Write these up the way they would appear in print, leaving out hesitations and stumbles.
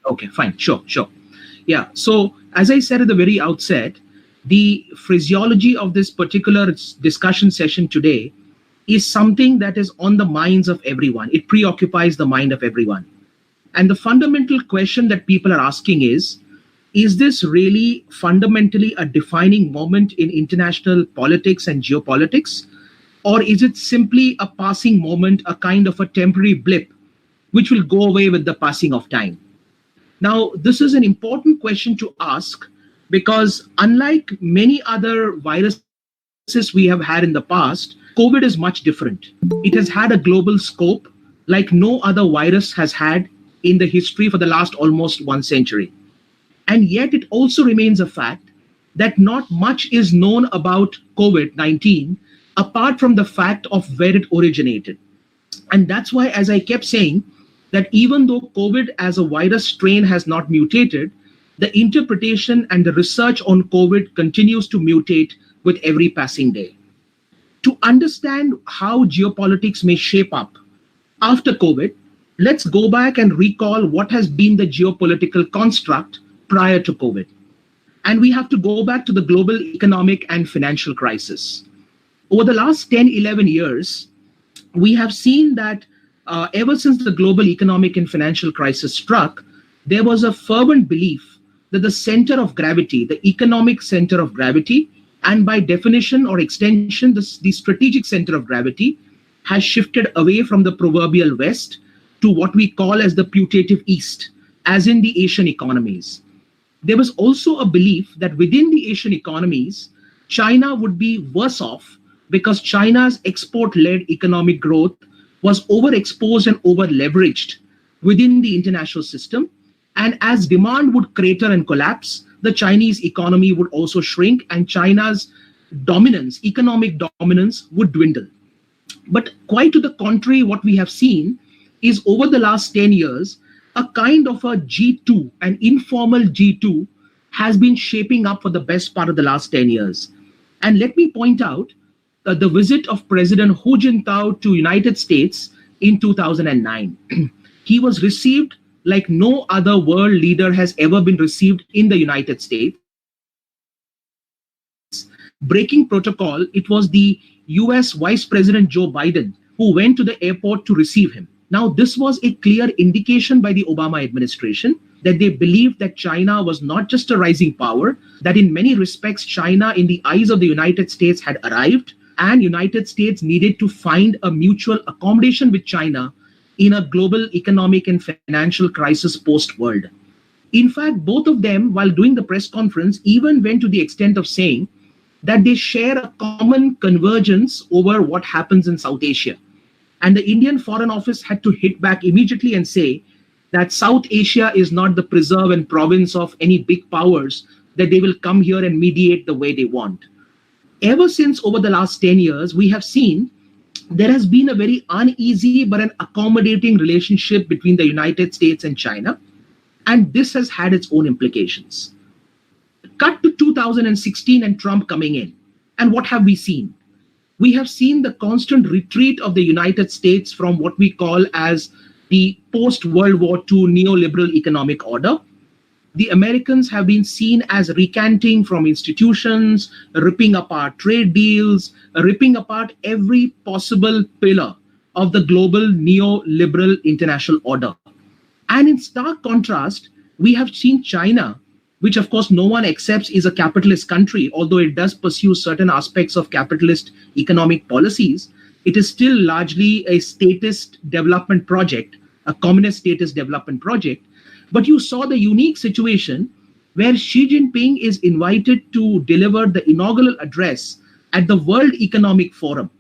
Okay, fine. Sure. Yeah. So, as I said at the very outset, the physiology of this particular discussion session today is something that is on the minds of everyone. It preoccupies the mind of everyone. And the fundamental question that people are asking is this really fundamentally a defining moment in international politics and geopolitics? Or is it simply a passing moment, a kind of a temporary blip, which will go away with the passing of time? Now, this is an important question to ask because, unlike many other viruses we have had in the past, COVID is much different. It has had a global scope like no other virus has had in the history for the last almost 1 century. And yet, it also remains a fact that not much is known about COVID 19 apart from the fact of where it originated. And that's why, as I kept saying, that even though COVID as a virus strain has not mutated, the interpretation and the research on COVID continues to mutate with every passing day. To understand how geopolitics may shape up after COVID, let's go back and recall what has been the geopolitical construct prior to COVID. And we have to go back to the global economic and financial crisis. Over the last 10, 11 years, we have seen that ever since the global economic and financial crisis struck, there was a fervent belief that the center of gravity, the economic center of gravity, and by definition or extension, the strategic center of gravity has shifted away from the proverbial West to what we call as the putative East, as in the Asian economies. There was also a belief that within the Asian economies, China would be worse off because China's export-led economic growth was overexposed and over-leveraged within the international system. And as demand would crater and collapse, the Chinese economy would also shrink and China's dominance, economic dominance, would dwindle. But quite to the contrary, what we have seen is over the last 10 years, a kind of a G2, an informal G2, has been shaping up for the best part of the last 10 years. And let me point out the visit of President Hu Jintao to United States in 2009. He was received like no other world leader has ever been received in the United States. Breaking protocol, it was the US Vice President Joe Biden who went to the airport to receive him. Now, this was a clear indication by the Obama administration that they believed that China was not just a rising power, that in many respects, China, in the eyes of the United States, had arrived, and United States needed to find a mutual accommodation with China in a global economic and financial crisis post-world. In fact, both of them, while doing the press conference, even went to the extent of saying that they share a common convergence over what happens in South Asia. And the Indian Foreign Office had to hit back immediately and say that South Asia is not the preserve and province of any big powers, that they will come here and mediate the way they want. Ever since over the last 10 years, we have seen there has been a very uneasy but an accommodating relationship between the United States and China. And this has had its own implications. Cut to 2016 and Trump coming in. And what have we seen? We have seen the constant retreat of the United States from what we call as the post-World War II neoliberal economic order. The Americans have been seen as recanting from institutions, ripping apart trade deals, ripping apart every possible pillar of the global neoliberal international order. And in stark contrast, we have seen China, which of course no one accepts is a capitalist country, although it does pursue certain aspects of capitalist economic policies. It is still largely a statist development project, a communist statist development project. But you saw the unique situation where Xi Jinping is invited to deliver the inaugural address at the World Economic Forum.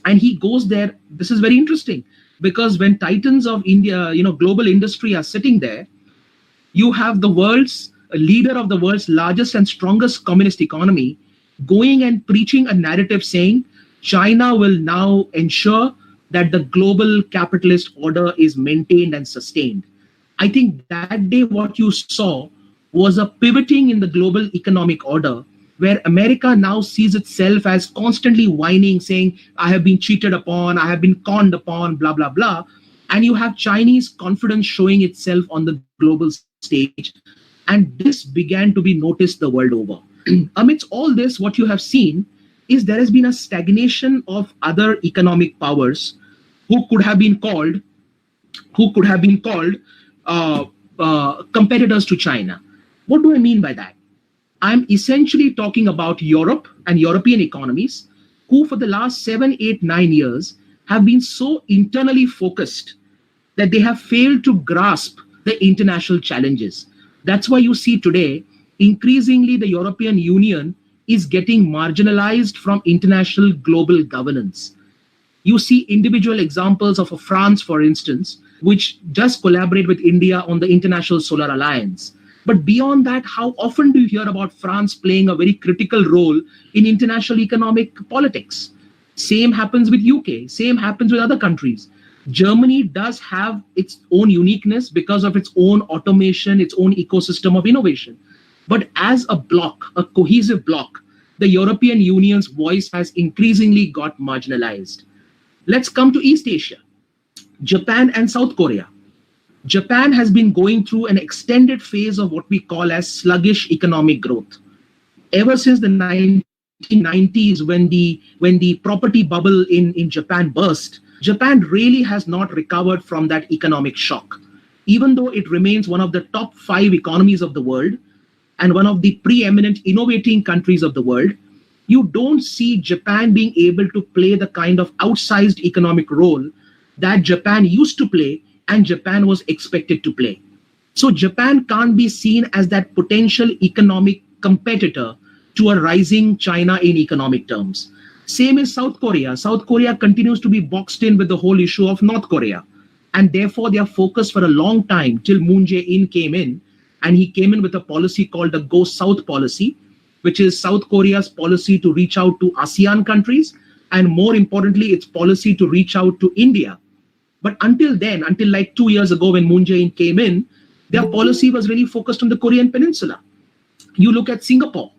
And he goes there. This is very interesting because when titans of India, global industry are sitting there, you have the world's leader of the world's largest and strongest communist economy going and preaching a narrative saying China will now ensure that the global capitalist order is maintained and sustained. I think that day what you saw was a pivoting in the global economic order where America now sees itself as constantly whining, saying, I have been cheated upon, I have been conned upon, blah, blah, blah. and you have Chinese confidence showing itself on the global stage. And this began to be noticed the world over. Amidst all this, what you have seen is there has been a stagnation of other economic powers who could have been called competitors to China. What do I mean by that? I'm essentially talking about Europe and European economies who, for the last 7, 8, 9 years, have been so internally focused that they have failed to grasp the international challenges. That's why you see today, increasingly, the European Union is getting marginalized from international global governance. You see individual examples of France, for instance, which does collaborate with India on the International Solar Alliance. But beyond that, how often do you hear about France playing a very critical role in international economic politics? Same happens with UK, same happens with other countries. Germany does have its own uniqueness because of its own automation, its own ecosystem of innovation. But as a bloc, a cohesive bloc, the European Union's voice has increasingly got marginalized. Let's come to East Asia, Japan and South Korea. Japan has been going through an extended phase of what we call as sluggish economic growth. Ever since the 1990s, when the property bubble in Japan burst, Japan really has not recovered from that economic shock. Even though it remains one of the top 5 economies of the world and one of the preeminent innovating countries of the world, you don't see Japan being able to play the kind of outsized economic role that Japan used to play and Japan was expected to play. So Japan can't be seen as that potential economic competitor to a rising China in economic terms. Same is South Korea. South Korea continues to be boxed in with the whole issue of North Korea. And therefore, their focus for a long time till Moon Jae-in came in, and he came in with a policy called the Go South policy, which is South Korea's policy to reach out to ASEAN countries, and more importantly, its policy to reach out to India. But until then, until like 2 years ago when Moon Jae-in came in, their policy was really focused on the Korean Peninsula. You look at Singapore.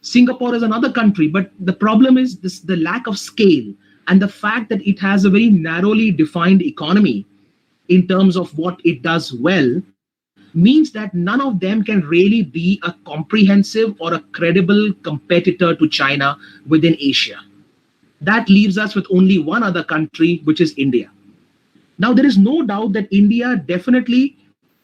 Singapore is another country, but the problem is the lack of scale and the fact that it has a very narrowly defined economy in terms of what it does well means that none of them can really be a comprehensive or a credible competitor to China within Asia. That leaves us with only one other country, which is India. Now, there is no doubt that India definitely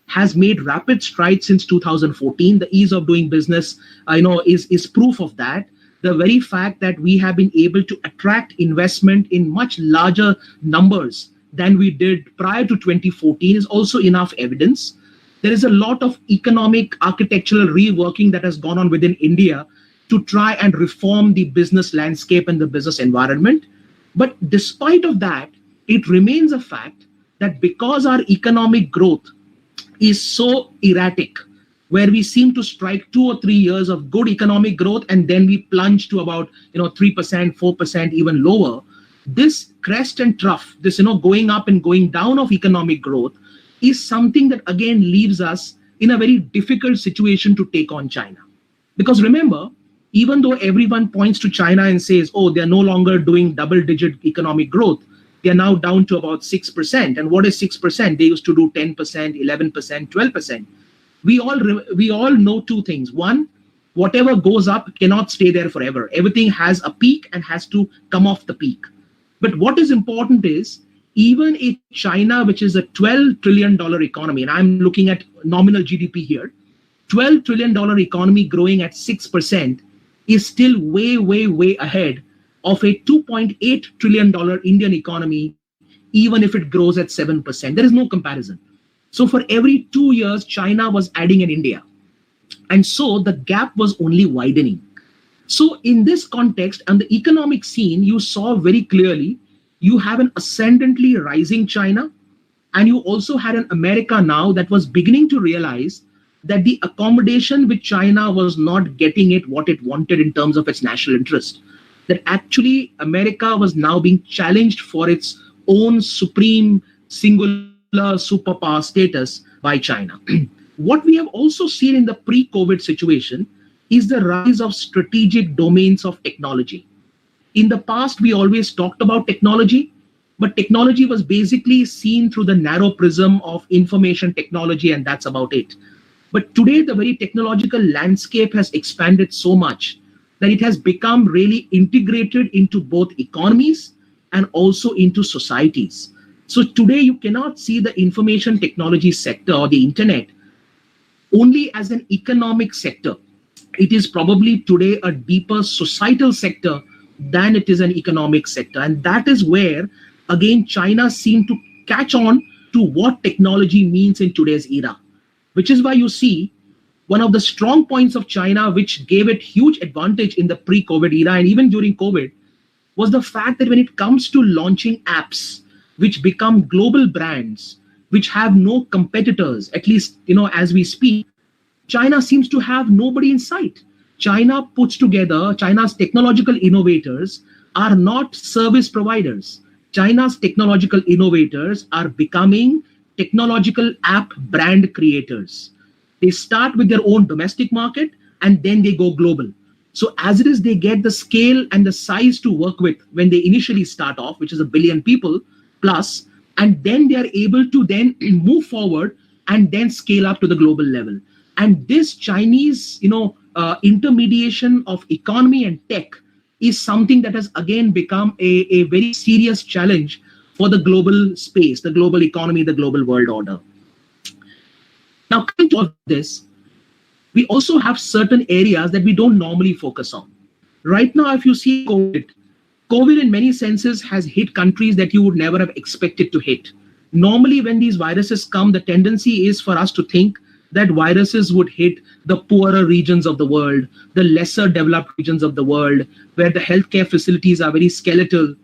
has made rapid strides since 2014. The ease of doing business, is proof of that. The very fact that we have been able to attract investment in much larger numbers than we did prior to 2014 is also enough evidence. There is a lot of economic architectural reworking that has gone on within India to try and reform the business landscape and the business environment. But despite of that, it remains a fact that because our economic growth is so erratic, where we seem to strike 2 or 3 years of good economic growth and then we plunge to about 3%, 4%, even lower, this crest and trough, this going up and going down of economic growth is something that again leaves us in a very difficult situation to take on China. Because remember, even though everyone points to China and says, oh, they're no longer doing double-digit economic growth, they're now down to about 6%. And what is 6%? They used to do 10%, 11%, 12%. We all know two things. One, whatever goes up cannot stay there forever. Everything has a peak and has to come off the peak. But what is important is, even if China, which is a $12 trillion economy, and I'm looking at nominal GDP here, $12 trillion economy growing at 6% is still way, way, way ahead of a $2.8 trillion Indian economy, even if it grows at 7%. There is no comparison. So for every 2 years, China was adding an India. And so the gap was only widening. So in this context, on the economic scene, you saw very clearly, you have an ascendantly rising China, and you also had an America now that was beginning to realize that the accommodation with China was not getting it what it wanted in terms of its national interest. That actually America was now being challenged for its own supreme singular superpower status by China. What we have also seen in the pre-COVID situation is the rise of strategic domains of technology. In the past, we always talked about technology, But technology was basically seen through the narrow prism of information technology, and that's about it. But today, the very technological landscape has expanded so much that it has become really integrated into both economies and also into societies. So today, you cannot see the information technology sector or the internet only as an economic sector. It is probably today a deeper societal sector than it is an economic sector. And that is where, again, China seemed to catch on to what technology means in today's era, which is why you see one of the strong points of China, which gave it huge advantage in the pre-COVID era and even during COVID, was the fact that when it comes to launching apps which become global brands, which have no competitors, at least as we speak, China seems to have nobody in sight. China's technological innovators are not service providers. China's technological innovators are becoming technological app brand creators. They start with their own domestic market and then they go global. So as it is, they get the scale and the size to work with when they initially start off, which is 1 billion people plus, and then they are able to then move forward and then scale up to the global level. And this Chinese, intermediation of economy and tech is something that has again become a very serious challenge for the global space, the global economy, the global world order. Now, coming to all this, we also have certain areas that we don't normally focus on. Right now, if you see COVID in many senses has hit countries that you would never have expected to hit. Normally, when these viruses come, the tendency is for us to think that viruses would hit the poorer regions of the world, the lesser developed regions of the world, where the healthcare facilities are very skeletal.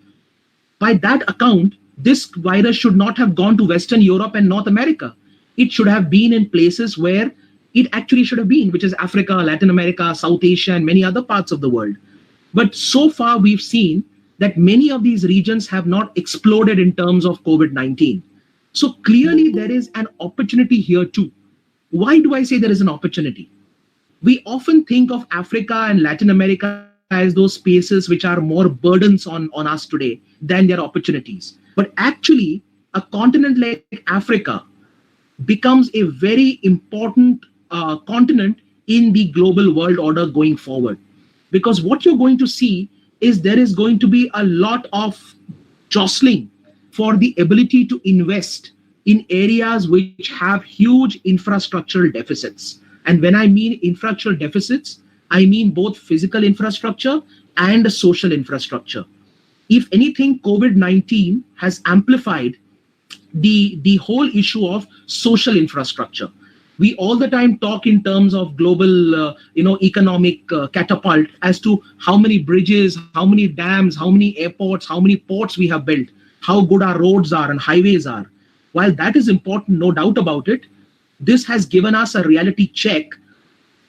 By that account, this virus should not have gone to Western Europe and North America. It should have been in places where it actually should have been, which is Africa, Latin America, South Asia, and many other parts of the world. But so far, we've seen that many of these regions have not exploded in terms of COVID-19. So clearly, there is an opportunity here too. Why do I say there is an opportunity? We often think of Africa and Latin America as those spaces which are more burdens on us today than their opportunities. But actually, a continent like Africa becomes a very important continent in the global world order going forward. Because what you're going to see is there is going to be a lot of jostling for the ability to invest in areas which have huge infrastructural deficits. And when I mean infrastructural deficits, I mean both physical infrastructure and social infrastructure. If anything, COVID-19 has amplified the whole issue of social infrastructure. We all the time talk in terms of global, economic catapult as to how many bridges, how many dams, how many airports, how many ports we have built, how good our roads are and highways are. While that is important, no doubt about it, this has given us a reality check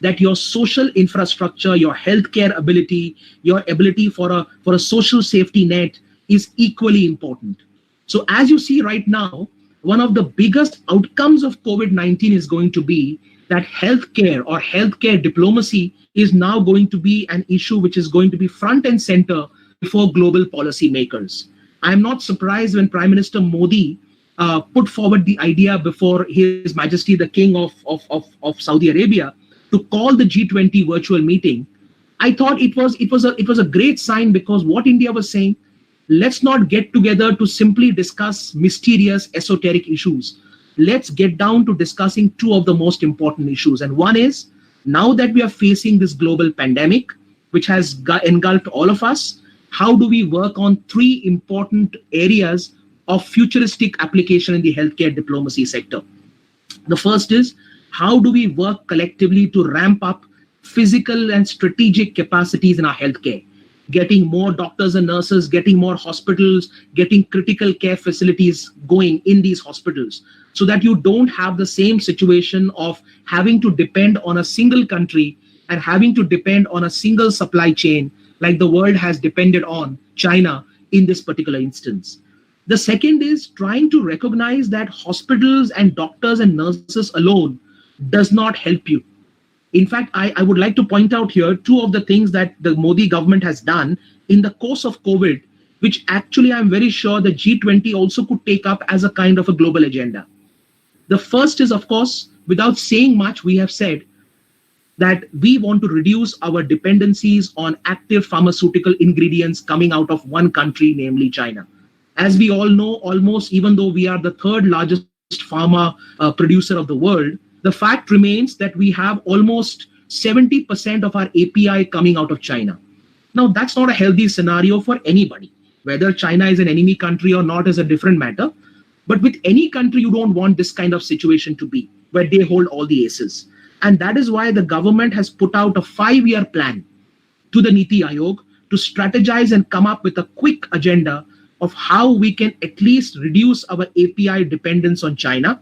that your social infrastructure, your healthcare ability, your ability for a social safety net is equally important. So as you see right now, one of the biggest outcomes of COVID-19 is going to be that healthcare or healthcare diplomacy is now going to be an issue which is going to be front and center before global policy makers. I'm not surprised when Prime Minister Modi put forward the idea before His Majesty the King of Saudi Arabia to call the G20 virtual meeting. I thought it was a great sign, because what India was saying, let's not get together to simply discuss mysterious esoteric issues. Let's get down to discussing two of the most important issues. And one is, now that we are facing this global pandemic, which has engulfed all of us, how do we work on three important areas of futuristic application in the healthcare diplomacy sector? The first is, how do we work collectively to ramp up physical and strategic capacities in our healthcare? Getting more doctors and nurses, getting more hospitals, getting critical care facilities going in these hospitals, so that you don't have the same situation of having to depend on a single country and having to depend on a single supply chain like the world has depended on China in this particular instance. The second is trying to recognize that hospitals and doctors and nurses alone does not help you. In fact, I would like to point out here two of the things that the Modi government has done in the course of COVID, which actually I'm very sure the G20 also could take up as a kind of a global agenda. The first is, of course, without saying much, we have said that we want to reduce our dependencies on active pharmaceutical ingredients coming out of one country, namely China. As we all know, almost even though we are the third largest pharma producer of the world, the fact remains that we have almost 70% of our API coming out of China. Now, that's not a healthy scenario for anybody. Whether China is an enemy country or not is a different matter. But with any country, you don't want this kind of situation to be, where they hold all the aces. And that is why the government has put out a 5-year plan to the Niti Aayog to strategize and come up with a quick agenda of how we can at least reduce our API dependence on China,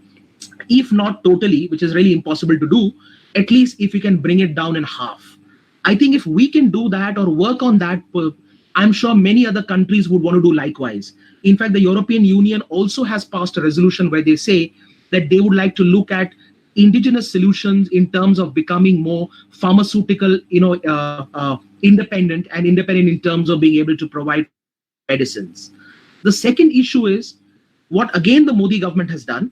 if not totally, which is really impossible to do, at least if we can bring it down in half. I think if we can do that or work on that, I'm sure many other countries would want to do likewise. In fact, the European Union also has passed a resolution where they say that they would like to look at indigenous solutions in terms of becoming more pharmaceutical, independent, and independent in terms of being able to provide medicines. The second issue is what again the Modi government has done.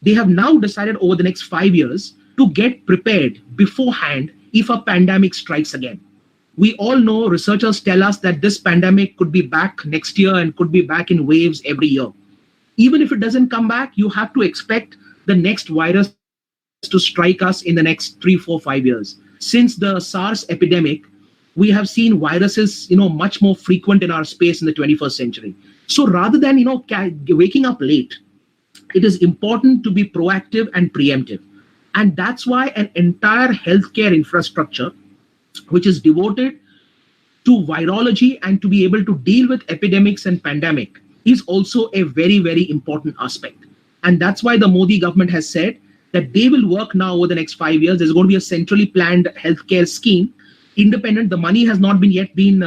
They have now decided over the next 5 years to get prepared beforehand if a pandemic strikes again. We all know, researchers tell us that this pandemic could be back next year and could be back in waves every year. Even if it doesn't come back, you have to expect the next virus to strike us in the next 3, 4, 5 years. Since the SARS epidemic, we have seen viruses, much more frequent in our space in the 21st century. So rather than, waking up late, it is important to be proactive and preemptive. And that's why an entire healthcare infrastructure, which is devoted to virology and to be able to deal with epidemics and pandemic, is also a very, very important aspect. And that's why the Modi government has said that they will work now over the next 5 years. There's going to be a centrally planned healthcare scheme, independent. The money has not yet been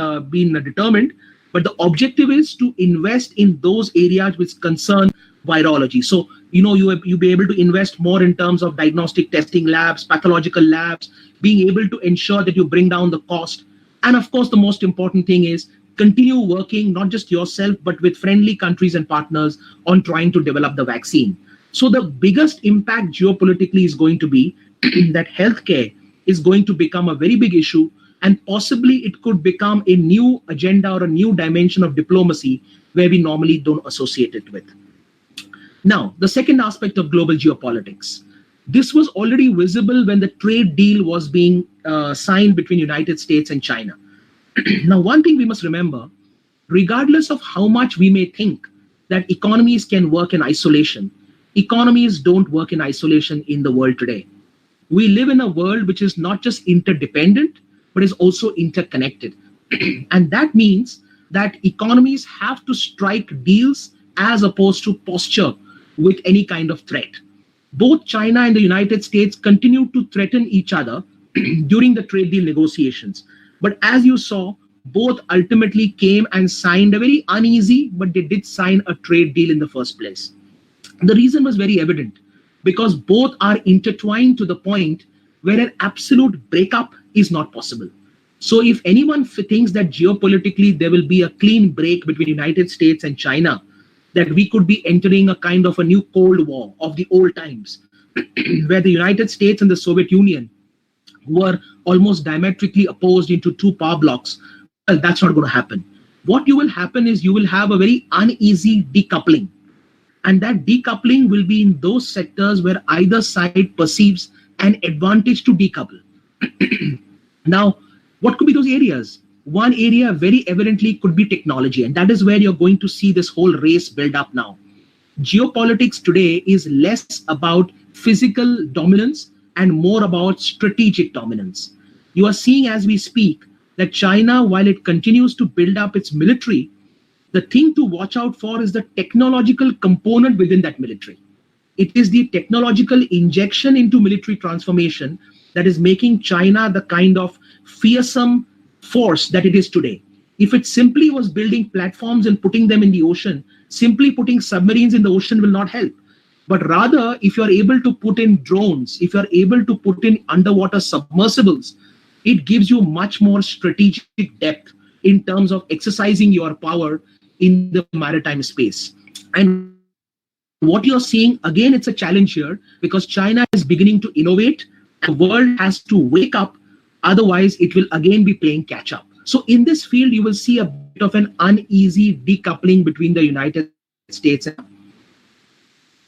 determined, but the objective is to invest in those areas which concern virology. So, you'll be able to invest more in terms of diagnostic testing labs, pathological labs, being able to ensure that you bring down the cost. And of course, the most important thing is continue working, not just yourself, but with friendly countries and partners on trying to develop the vaccine. So the biggest impact geopolitically is going to be that healthcare is going to become a very big issue, and possibly it could become a new agenda or a new dimension of diplomacy where we normally don't associate it with. Now, the second aspect of global geopolitics. This was already visible when the trade deal was being signed between United States and China. Now, one thing we must remember, regardless of how much we may think that economies can work in isolation, economies don't work in isolation in the world today. We live in a world which is not just interdependent, but is also interconnected. And that means that economies have to strike deals as opposed to posture with any kind of threat. Both China and the United States continue to threaten each other during the trade deal negotiations. But as you saw, both ultimately came and signed a very uneasy, but they did sign a trade deal in the first place. The reason was very evident, because both are intertwined to the point where an absolute breakup is not possible. So if anyone thinks that geopolitically there will be a clean break between United States and China, that we could be entering a kind of a new Cold War of the old times, where the United States and the Soviet Union were almost diametrically opposed into two power blocks, well, that's not going to happen. What you will happen is you will have a very uneasy decoupling. And that decoupling will be in those sectors where either side perceives an advantage to decouple. Now, what could be those areas? One area very evidently could be technology, and that is where you're going to see this whole race build up now. Geopolitics today is less about physical dominance and more about strategic dominance. You are seeing as we speak that China, while it continues to build up its military, the thing to watch out for is the technological component within that military. It is the technological injection into military transformation that is making China the kind of fearsome force that it is today. If it simply was building platforms and putting them in the ocean, simply putting submarines in the ocean will not help. But rather, if you're able to put in drones, if you're able to put in underwater submersibles, it gives you much more strategic depth in terms of exercising your power in the maritime space. And what you're seeing, again, it's a challenge here because China is beginning to innovate. The world has to wake up. Otherwise, it will again be playing catch up. So in this field, you will see a bit of an uneasy decoupling between the United States and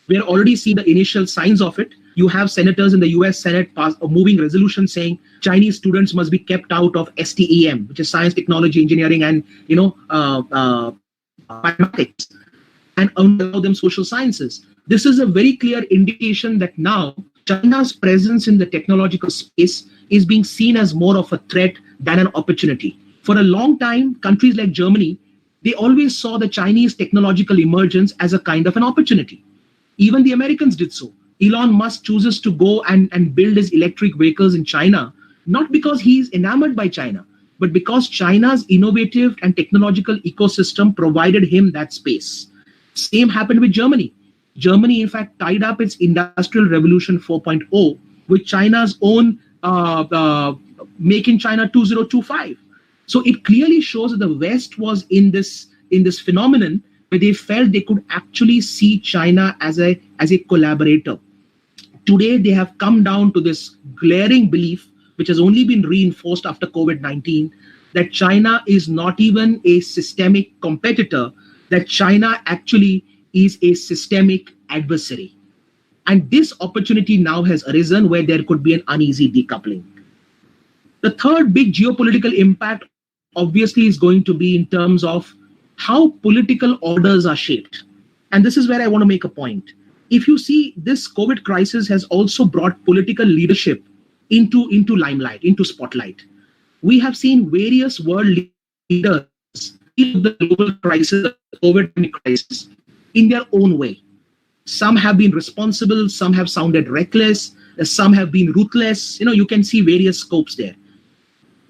we're already seeing the initial signs of it. You have senators in the US Senate pass a moving resolution saying Chinese students must be kept out of STEM, which is science, technology, engineering, and mathematics, and allow them social sciences. This is a very clear indication that now China's presence in the technological space is being seen as more of a threat than an opportunity. For a long time, countries like Germany, they always saw the Chinese technological emergence as a kind of an opportunity. Even the Americans did so. Elon Musk chooses to go and build his electric vehicles in China, not because he's enamored by China, but because China's innovative and technological ecosystem provided him that space. Same happened with Germany. Germany, in fact, tied up its Industrial Revolution 4.0 with China's own Make in China 2025. So it clearly shows that the West was in this phenomenon where they felt they could actually see China as a collaborator. Today, they have come down to this glaring belief, which has only been reinforced after COVID-19, that China is not even a systemic competitor, that China actually is a systemic adversary. And this opportunity now has arisen where there could be an uneasy decoupling. The third big geopolitical impact obviously is going to be in terms of how political orders are shaped. And this is where I want to make a point. If you see, this COVID crisis has also brought political leadership into limelight, into spotlight. We have seen various world leaders deal with the global crisis, the COVID crisis, in their own way. Some have been responsible, some have sounded reckless, some have been ruthless. You can see various scopes there.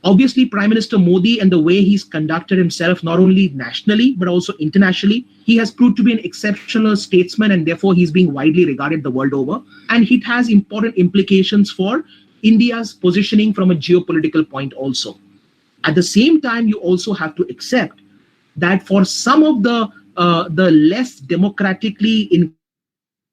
Obviously, Prime Minister Modi and the way he's conducted himself, not only nationally, but also internationally, he has proved to be an exceptional statesman and therefore he's being widely regarded the world over. And it has important implications for India's positioning from a geopolitical point also. At the same time, you also have to accept that for some of the less democratically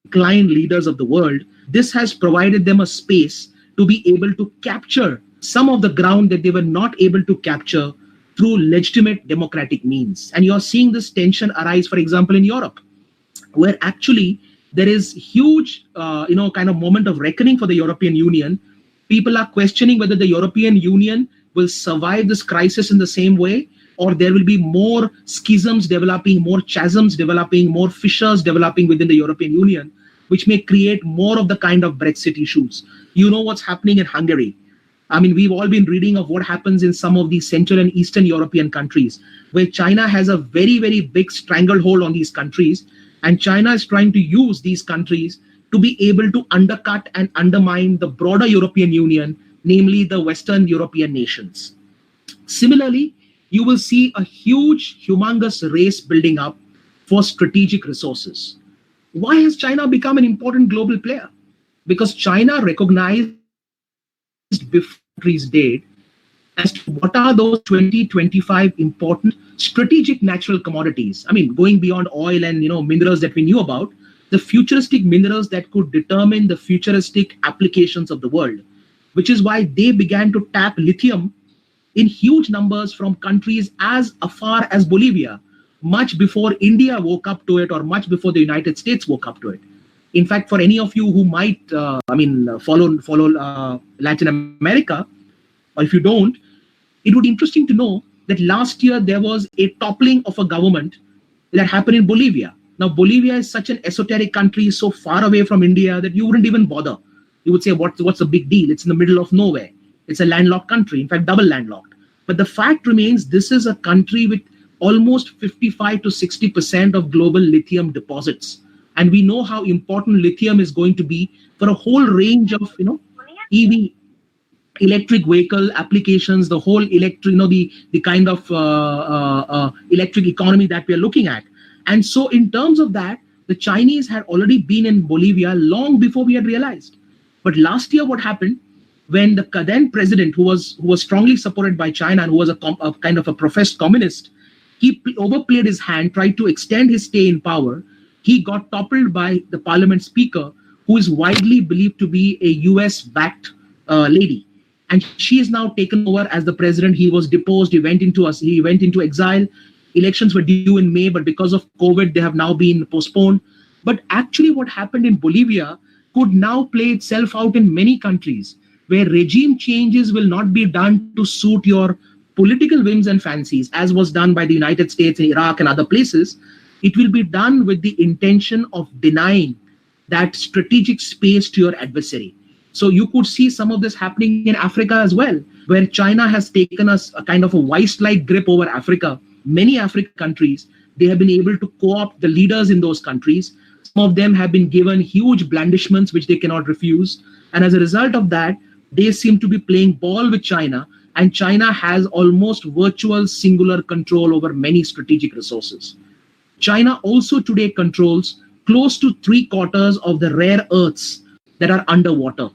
inclined leaders of the world, this has provided them a space to be able to capture some of the ground that they were not able to capture through legitimate democratic means. And you're seeing this tension arise, for example, in Europe, where actually there is huge, kind of moment of reckoning for the European Union. People are questioning whether the European Union will survive this crisis in the same way, or there will be more schisms developing, more chasms developing, more fissures developing within the European Union, which may create more of the kind of Brexit issues. You know what's happening in Hungary. I mean, we've all been reading of what happens in some of these Central and Eastern European countries, where China has a very, very big stranglehold on these countries. And China is trying to use these countries to be able to undercut and undermine the broader European Union, namely the Western European nations. Similarly, you will see a huge, humongous race building up for strategic resources. Why has China become an important global player? Because China recognized before countries did as to what are those 20-25 important strategic natural commodities. I mean, going beyond oil and minerals that we knew about, the futuristic minerals that could determine the futuristic applications of the world, which is why they began to tap lithium in huge numbers from countries as afar as Bolivia, much before India woke up to it or much before the United States woke up to it. In fact, for any of you who might, follow Latin America, or if you don't, it would be interesting to know that last year there was a toppling of a government that happened in Bolivia. Now, Bolivia is such an esoteric country, so far away from India that you wouldn't even bother. You would say, what's the big deal? It's in the middle of nowhere. It's a landlocked country, in fact, double landlocked. But the fact remains, this is a country with almost 55 to 60% of global lithium deposits. And we know how important lithium is going to be for a whole range of, EV, electric vehicle applications, the whole electric, the kind of electric economy that we are looking at. And so in terms of that, the Chinese had already been in Bolivia long before we had realized. But last year, what happened? when the then president, who was strongly supported by China and who was a kind of a professed communist, he overplayed his hand, tried to extend his stay in power. He got toppled by the parliament speaker, who is widely believed to be a US-backed lady, and she is now taken over as the president. He was deposed. He went into exile. Elections were due in May, but because of COVID, they have now been postponed. But actually, what happened in Bolivia could now play itself out in many countries, where regime changes will not be done to suit your political whims and fancies, as was done by the United States and Iraq and other places. It will be done with the intention of denying that strategic space to your adversary. So you could see some of this happening in Africa as well, where China has taken us a kind of a vice-like grip over Africa. Many African countries, they have been able to co-opt the leaders in those countries. Some of them have been given huge blandishments, which they cannot refuse. And as a result of that, they seem to be playing ball with China, and China has almost virtual singular control over many strategic resources. China also today controls close to 3/4 of the rare earths that are underwater.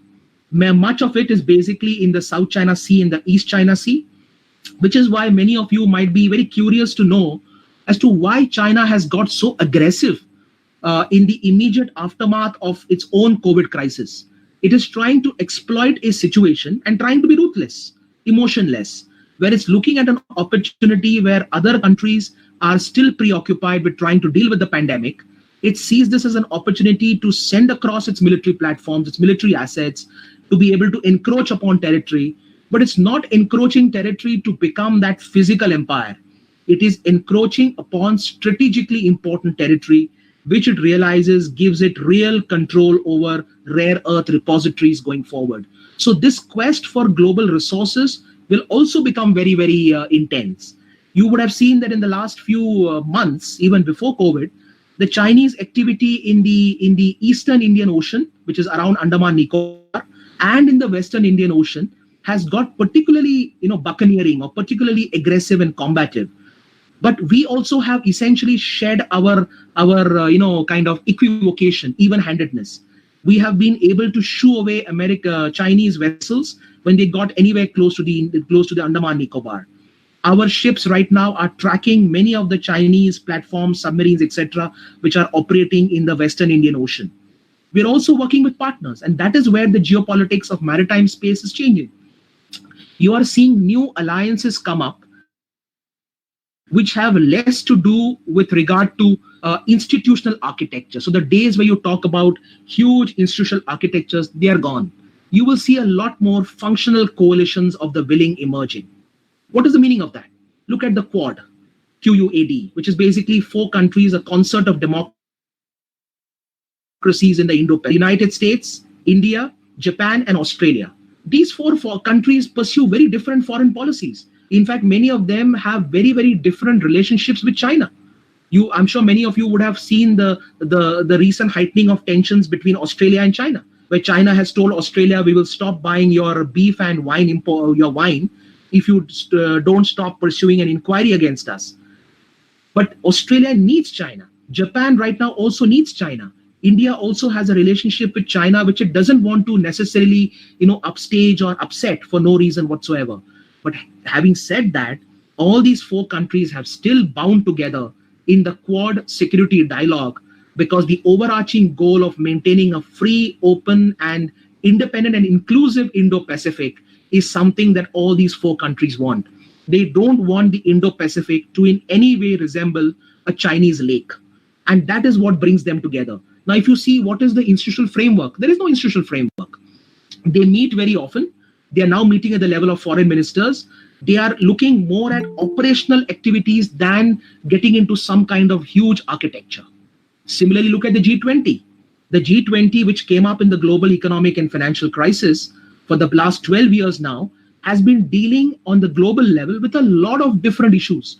Much of it is basically in the South China Sea and the East China Sea, which is why many of you might be very curious to know as to why China has got so aggressive in the immediate aftermath of its own COVID crisis. It is trying to exploit a situation and trying to be ruthless, emotionless, where it's looking at an opportunity where other countries are still preoccupied with trying to deal with the pandemic. It sees this as an opportunity to send across its military platforms, its military assets, to be able to encroach upon territory. But it's not encroaching territory to become that physical empire. It is encroaching upon strategically important territory, which it realizes gives it real control over rare earth repositories going forward. So this quest for global resources will also become very, very intense. You would have seen that in the last few months, even before COVID, the Chinese activity in the Eastern Indian Ocean, which is around Andaman Nicobar, and in the Western Indian Ocean, has got particularly, buccaneering or particularly aggressive and combative. But we also have essentially shed our kind of equivocation, even-handedness. We have been able to shoo away Chinese vessels when they got anywhere close to the Andaman Nicobar. Our ships right now are tracking many of the Chinese platforms, submarines, etc., which are operating in the Western Indian Ocean. We're also working with partners, and that is where the geopolitics of maritime space is changing. You are seeing new alliances come up, which have less to do with regard to institutional architecture. So the days where you talk about huge institutional architectures, they are gone. You will see a lot more functional coalitions of the willing emerging. What is the meaning of that? Look at the Quad, QUAD, which is basically 4 countries, a concert of democracies in the Indo-Pacific. United States, India, Japan, and Australia. These four countries pursue very different foreign policies. In fact, many of them have very, very different relationships with China. I'm sure many of you would have seen the recent heightening of tensions between Australia and China, where China has told Australia, we will stop buying your beef and your wine if you don't stop pursuing an inquiry against us. But Australia needs China. Japan right now also needs China. India also has a relationship with China, which it doesn't want to necessarily, upstage or upset for no reason whatsoever. But having said that, all these 4 countries have still bound together in the Quad security dialogue, because the overarching goal of maintaining a free, open, and independent and inclusive Indo-Pacific is something that all these 4 countries want. They don't want the Indo-Pacific to in any way resemble a Chinese lake. And that is what brings them together. Now, if you see what is the institutional framework, there is no institutional framework. They meet very often. They are now meeting at the level of foreign ministers. They are looking more at operational activities than getting into some kind of huge architecture. Similarly, look at the G20. The G20, which came up in the global economic and financial crisis for the last 12 years now, has been dealing on the global level with a lot of different issues.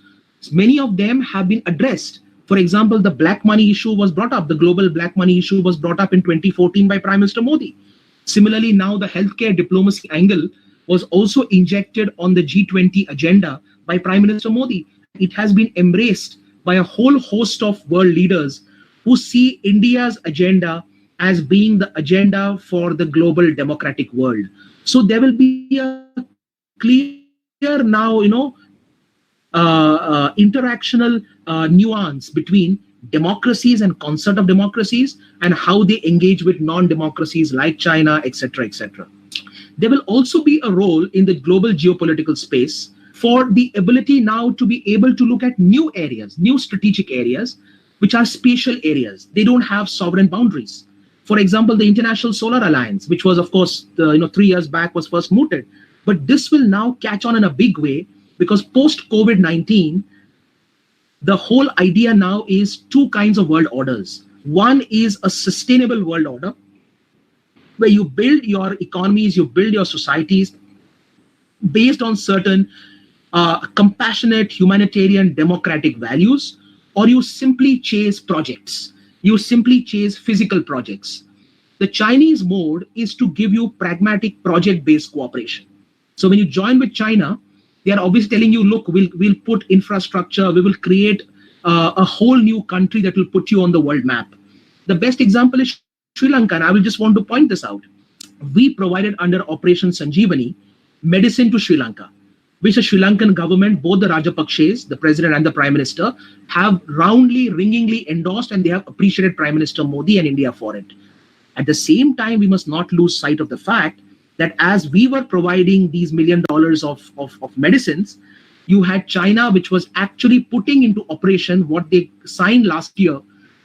Many of them have been addressed. For example, the black money issue was brought up. The global black money issue was brought up in 2014 by Prime Minister Modi. Similarly, now the healthcare diplomacy angle was also injected on the G20 agenda by Prime Minister Modi. It has been embraced by a whole host of world leaders who see India's agenda as being the agenda for the global democratic world. So there will be a clear now, interactional nuance between democracies and concept of democracies and how they engage with non-democracies like China, etc., etc. There will also be a role in the global geopolitical space for the ability now to be able to look at new areas, new strategic areas, which are spatial areas. They don't have sovereign boundaries. For example, the International Solar Alliance, which was, of course, 3 years back, was first mooted, but this will now catch on in a big way because post COVID-19, the whole idea now is two kinds of world orders. One is a sustainable world order, where you build your economies, you build your societies based on certain compassionate, humanitarian, democratic values, or you simply chase projects. You simply chase physical projects. The Chinese mode is to give you pragmatic project-based cooperation. So when you join with China, they are obviously telling you, look, we'll put infrastructure, we will create a whole new country that will put you on the world map. The best example is Sri Lanka, and I will just want to point this out. We provided under Operation Sanjeevani medicine to Sri Lanka, which the Sri Lankan government, both the Rajapakshes, the president and the prime minister, have roundly, ringingly endorsed, and they have appreciated Prime Minister Modi and India for it. At the same time, we must not lose sight of the fact that as we were providing these $1 million of medicines, you had China, which was actually putting into operation what they signed last year,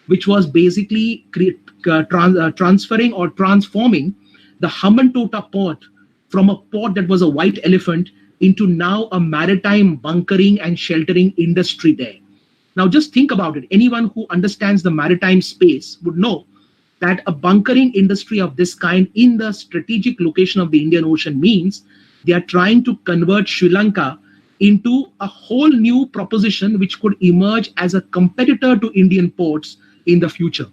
which was basically transferring or transforming the Hambantota port from a port that was a white elephant into now a maritime bunkering and sheltering industry there. Now just think about it. Anyone who understands the maritime space would know that a bunkering industry of this kind in the strategic location of the Indian Ocean means they are trying to convert Sri Lanka into a whole new proposition which could emerge as a competitor to Indian ports in the future.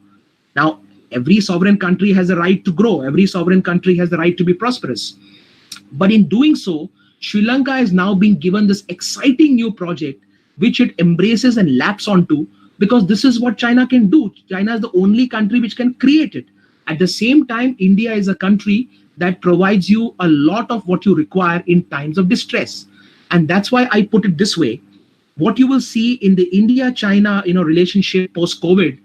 Now, every sovereign country has a right to grow. Every sovereign country has the right to be prosperous. But in doing so, Sri Lanka is now being given this exciting new project, which it embraces and laps onto, because this is what China can do. China is the only country which can create it. At the same time, India is a country that provides you a lot of what you require in times of distress. And that's why I put it this way. What you will see in the India-China relationship post-COVID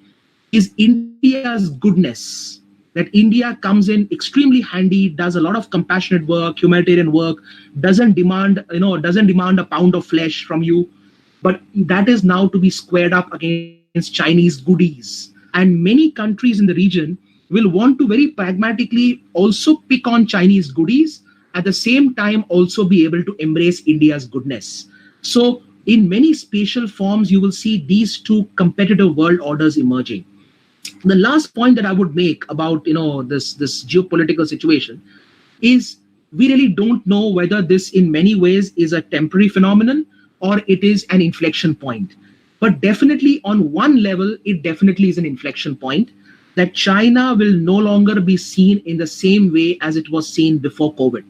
is India's goodness. That India comes in extremely handy, does a lot of compassionate work, humanitarian work, doesn't demand a pound of flesh from you. But that is now to be squared up against Chinese goodies. And many countries in the region will want to very pragmatically also pick on Chinese goodies, at the same time also be able to embrace India's goodness. So in many spatial forms, you will see these two competitive world orders emerging. The last point that I would make about this geopolitical situation is we really don't know whether this in many ways is a temporary phenomenon or it is an inflection point. But definitely on one level, it definitely is an inflection point that China will no longer be seen in the same way as it was seen before COVID.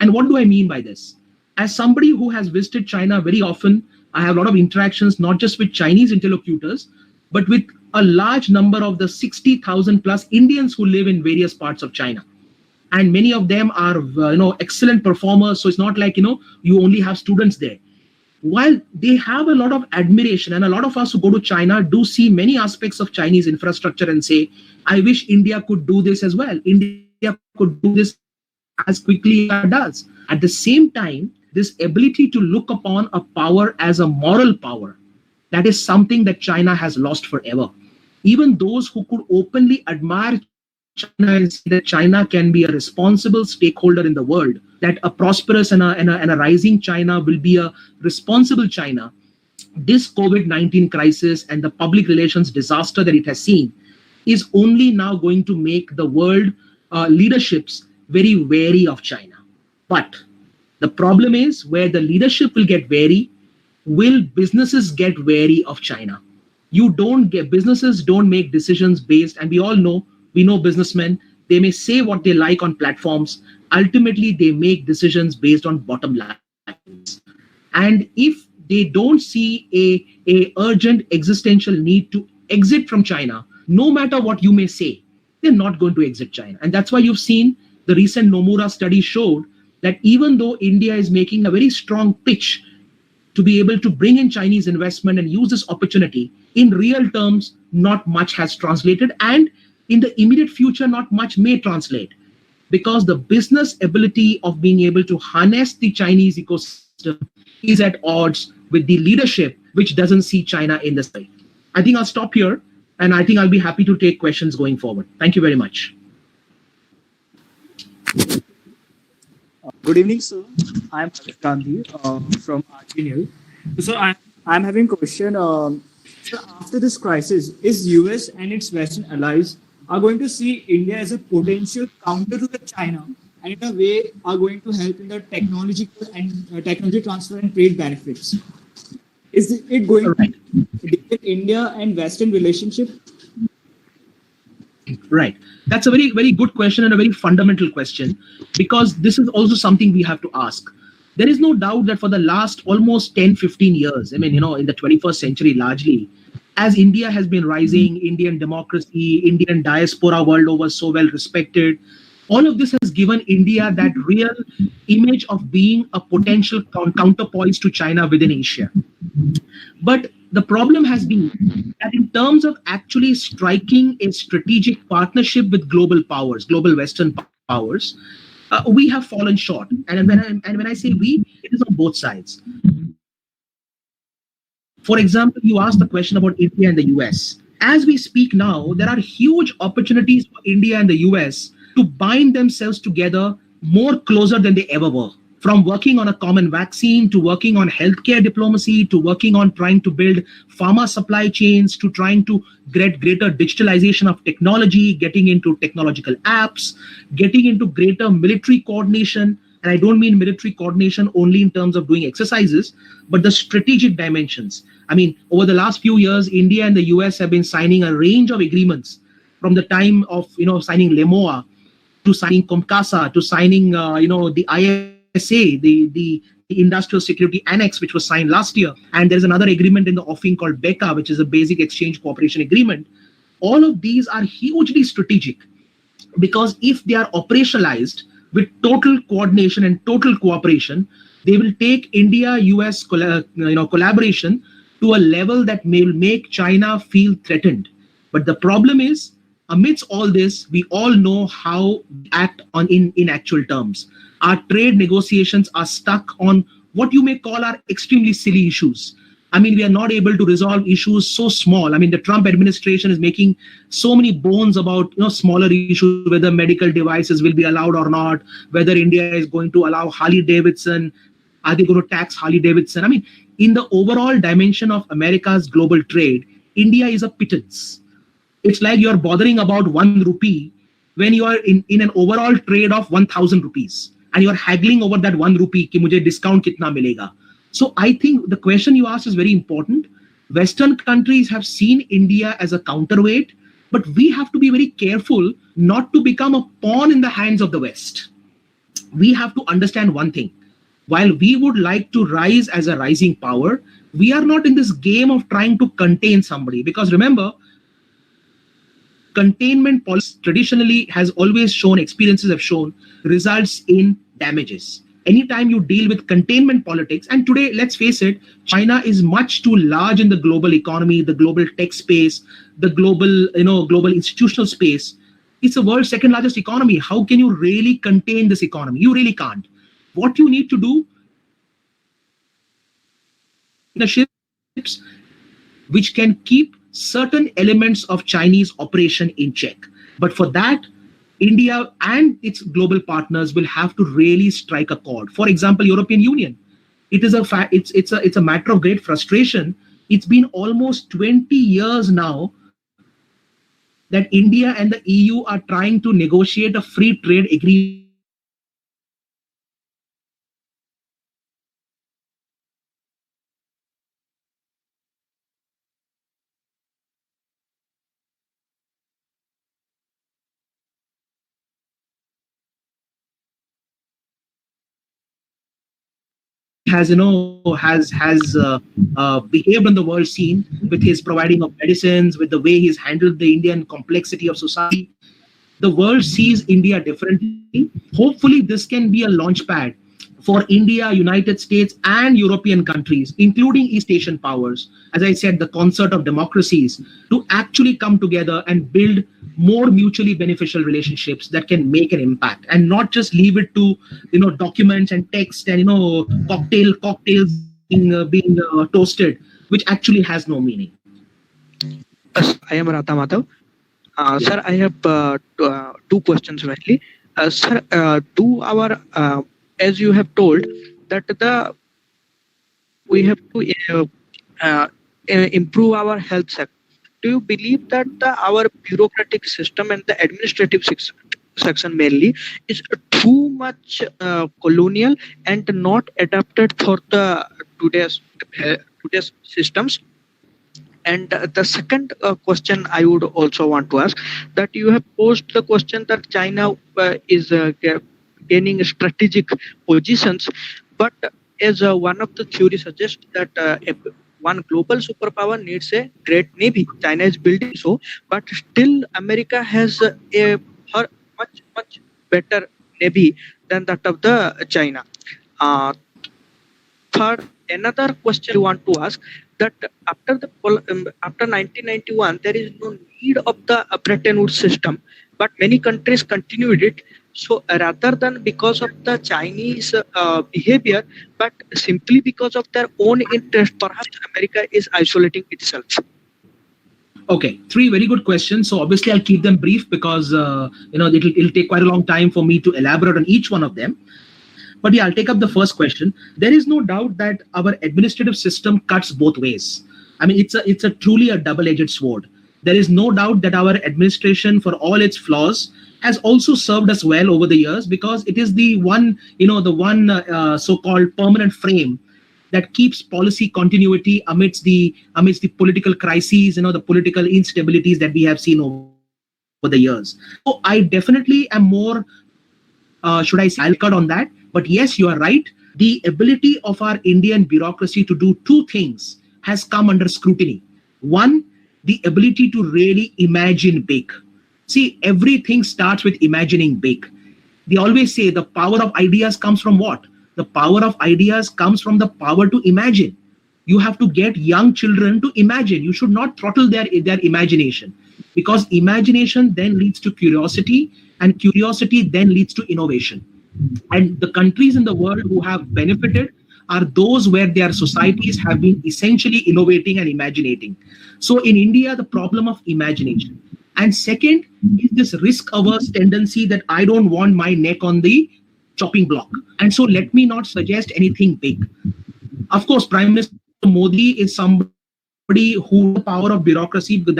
And what do I mean by this? As somebody who has visited China very often, I have a lot of interactions, not just with Chinese interlocutors, but with a large number of the 60,000 plus Indians who live in various parts of China. And many of them are, excellent performers. So it's not like, you only have students there. While they have a lot of admiration, and a lot of us who go to China do see many aspects of Chinese infrastructure and say, I wish India could do this as well. India could do this as quickly as it does. At the same time, this ability to look upon a power as a moral power, that is something that China has lost forever. Even those who could openly admire China and say that China can be a responsible stakeholder in the world, that a prosperous and a rising China will be a responsible China, this COVID-19 crisis and the public relations disaster that it has seen is only now going to make the world leaderships very wary of China. But the problem is where the leadership will get wary, will businesses get wary of China? Businesses don't make decisions based, and we know businessmen, they may say what they like on platforms. Ultimately, they make decisions based on bottom lines. And if they don't see a urgent existential need to exit from China, no matter what you may say, they're not going to exit China. And that's why you've seen the recent Nomura study showed that even though India is making a very strong pitch to be able to bring in Chinese investment and use this opportunity, in real terms, not much has translated. And in the immediate future, not much may translate, because the business ability of being able to harness the Chinese ecosystem is at odds with the leadership, which doesn't see China in this way. I think I'll stop here, and I think I'll be happy to take questions going forward. Thank you very much. Good evening, sir. I'm Harsh Gandhi from Arginal. So I'm having a question. So after this crisis, is US and its Western allies are going to see India as a potential counter to the China, and in a way are going to help in the technological and technology transfer and trade benefits? Is it going Right. to deepen India and Western relationship? Right. That's a very, very good question and a very fundamental question, because this is also something we have to ask. There is no doubt that for the last almost 10, 15 years, I mean, in the 21st century, largely, as India has been rising, Indian democracy, Indian diaspora world over so well respected, all of this has given India that real image of being a potential counterpoise to China within Asia. But the problem has been that in terms of actually striking a strategic partnership with global powers, global Western powers, we have fallen short. And when I say we, it is on both sides. For example, you asked the question about India and the US. As we speak now, there are huge opportunities for India and the US to bind themselves together more closer than they ever were. From working on a common vaccine, to working on healthcare diplomacy, to working on trying to build pharma supply chains, to trying to get greater digitalization of technology, getting into technological apps, getting into greater military coordination. And I don't mean military coordination only in terms of doing exercises, but the strategic dimensions. I mean, over the last few years, India and the US have been signing a range of agreements, from the time of signing LEMOA, to signing COMCASA, to signing the ISA, the Industrial Security Annex, which was signed last year. And there's another agreement in the offing called BECA, which is a Basic Exchange Cooperation Agreement. All of these are hugely strategic, because if they are operationalized with total coordination and total cooperation, they will take India-US collaboration to a level that may make China feel threatened. But the problem is, amidst all this, we all know how we act in actual terms. Our trade negotiations are stuck on what you may call are extremely silly issues. I mean, we are not able to resolve issues so small. I mean, the Trump administration is making so many bones about smaller issues, whether medical devices will be allowed or not, whether India is going to allow Harley Davidson, are they going to tax Harley Davidson? I mean, in the overall dimension of America's global trade, India is a pittance. It's like you're bothering about 1 rupee when you are in an overall trade of 1,000 rupees, and you're haggling over that 1 rupee ki mujhe discount kitna milega. So I think the question you asked is very important. Western countries have seen India as a counterweight, but we have to be very careful not to become a pawn in the hands of the West. We have to understand one thing. While we would like to rise as a rising power, we are not in this game of trying to contain somebody. Because remember, containment policy traditionally has always shown, experiences have shown, results in damages. Anytime you deal with containment politics, and today, let's face it, China is much too large in the global economy, the global tech space, the global institutional space. It's the world's second largest economy. How can you really contain this economy? You really can't. What you need to do, the ships which can keep certain elements of Chinese operation in check. But for that, India and its global partners will have to really strike a chord. For example, European Union. It is it's a matter of great frustration. It's been almost 20 years now that India and the EU are trying to negotiate a free trade agreement has behaved on the world scene with his providing of medicines, with the way he's handled the Indian complexity of society. The world sees India differently. Hopefully, this can be a launch pad for India, United States, and European countries, including East Asian powers, as I said, the concert of democracies, to actually come together and build more mutually beneficial relationships that can make an impact, and not just leave it to documents and text and cocktails being toasted, which actually has no meaning. I am Rata Madhav. Yeah. Sir, I have two questions mainly. Sir, do our as you have told that we have to improve our health sector. Do you believe that our bureaucratic system and the administrative section mainly is too much colonial and not adapted for the today's systems? And the second question I would also want to ask, that you have posed the question that China is gaining strategic positions, but as one of the theories suggests that if one global superpower needs a great navy. China is building so, but still America has a much better navy than that of the China. Uh, Third, another question I want to ask, that after 1991 there is no need of the Bretton Woods system, but many countries continued it. So rather than because of the Chinese behavior, but simply because of their own interest, perhaps America is isolating itself. Okay, three very good questions. So obviously I'll keep them brief because it'll take quite a long time for me to elaborate on each one of them. But yeah, I'll take up the first question. There is no doubt that our administrative system cuts both ways. I mean, it's a truly a double-edged sword. There is no doubt that our administration, for all its flaws, has also served us well over the years, because it is the one so-called permanent frame that keeps policy continuity amidst the political crises, the political instabilities that we have seen over the years. So I definitely am more, should I say, I'll cut on that. But yes, you are right. The ability of our Indian bureaucracy to do two things has come under scrutiny. One, the ability to really imagine big. See, everything starts with imagining big. They always say the power of ideas comes from what? The power of ideas comes from the power to imagine. You have to get young children to imagine. You should not throttle their imagination, because imagination then leads to curiosity, and curiosity then leads to innovation. And the countries in the world who have benefited are those where their societies have been essentially innovating and imaginating. So in India, the problem of imagination. And second is this risk-averse tendency that I don't want my neck on the chopping block. And so let me not suggest anything big. Of course, Prime Minister Modi is somebody who the power of bureaucracy, because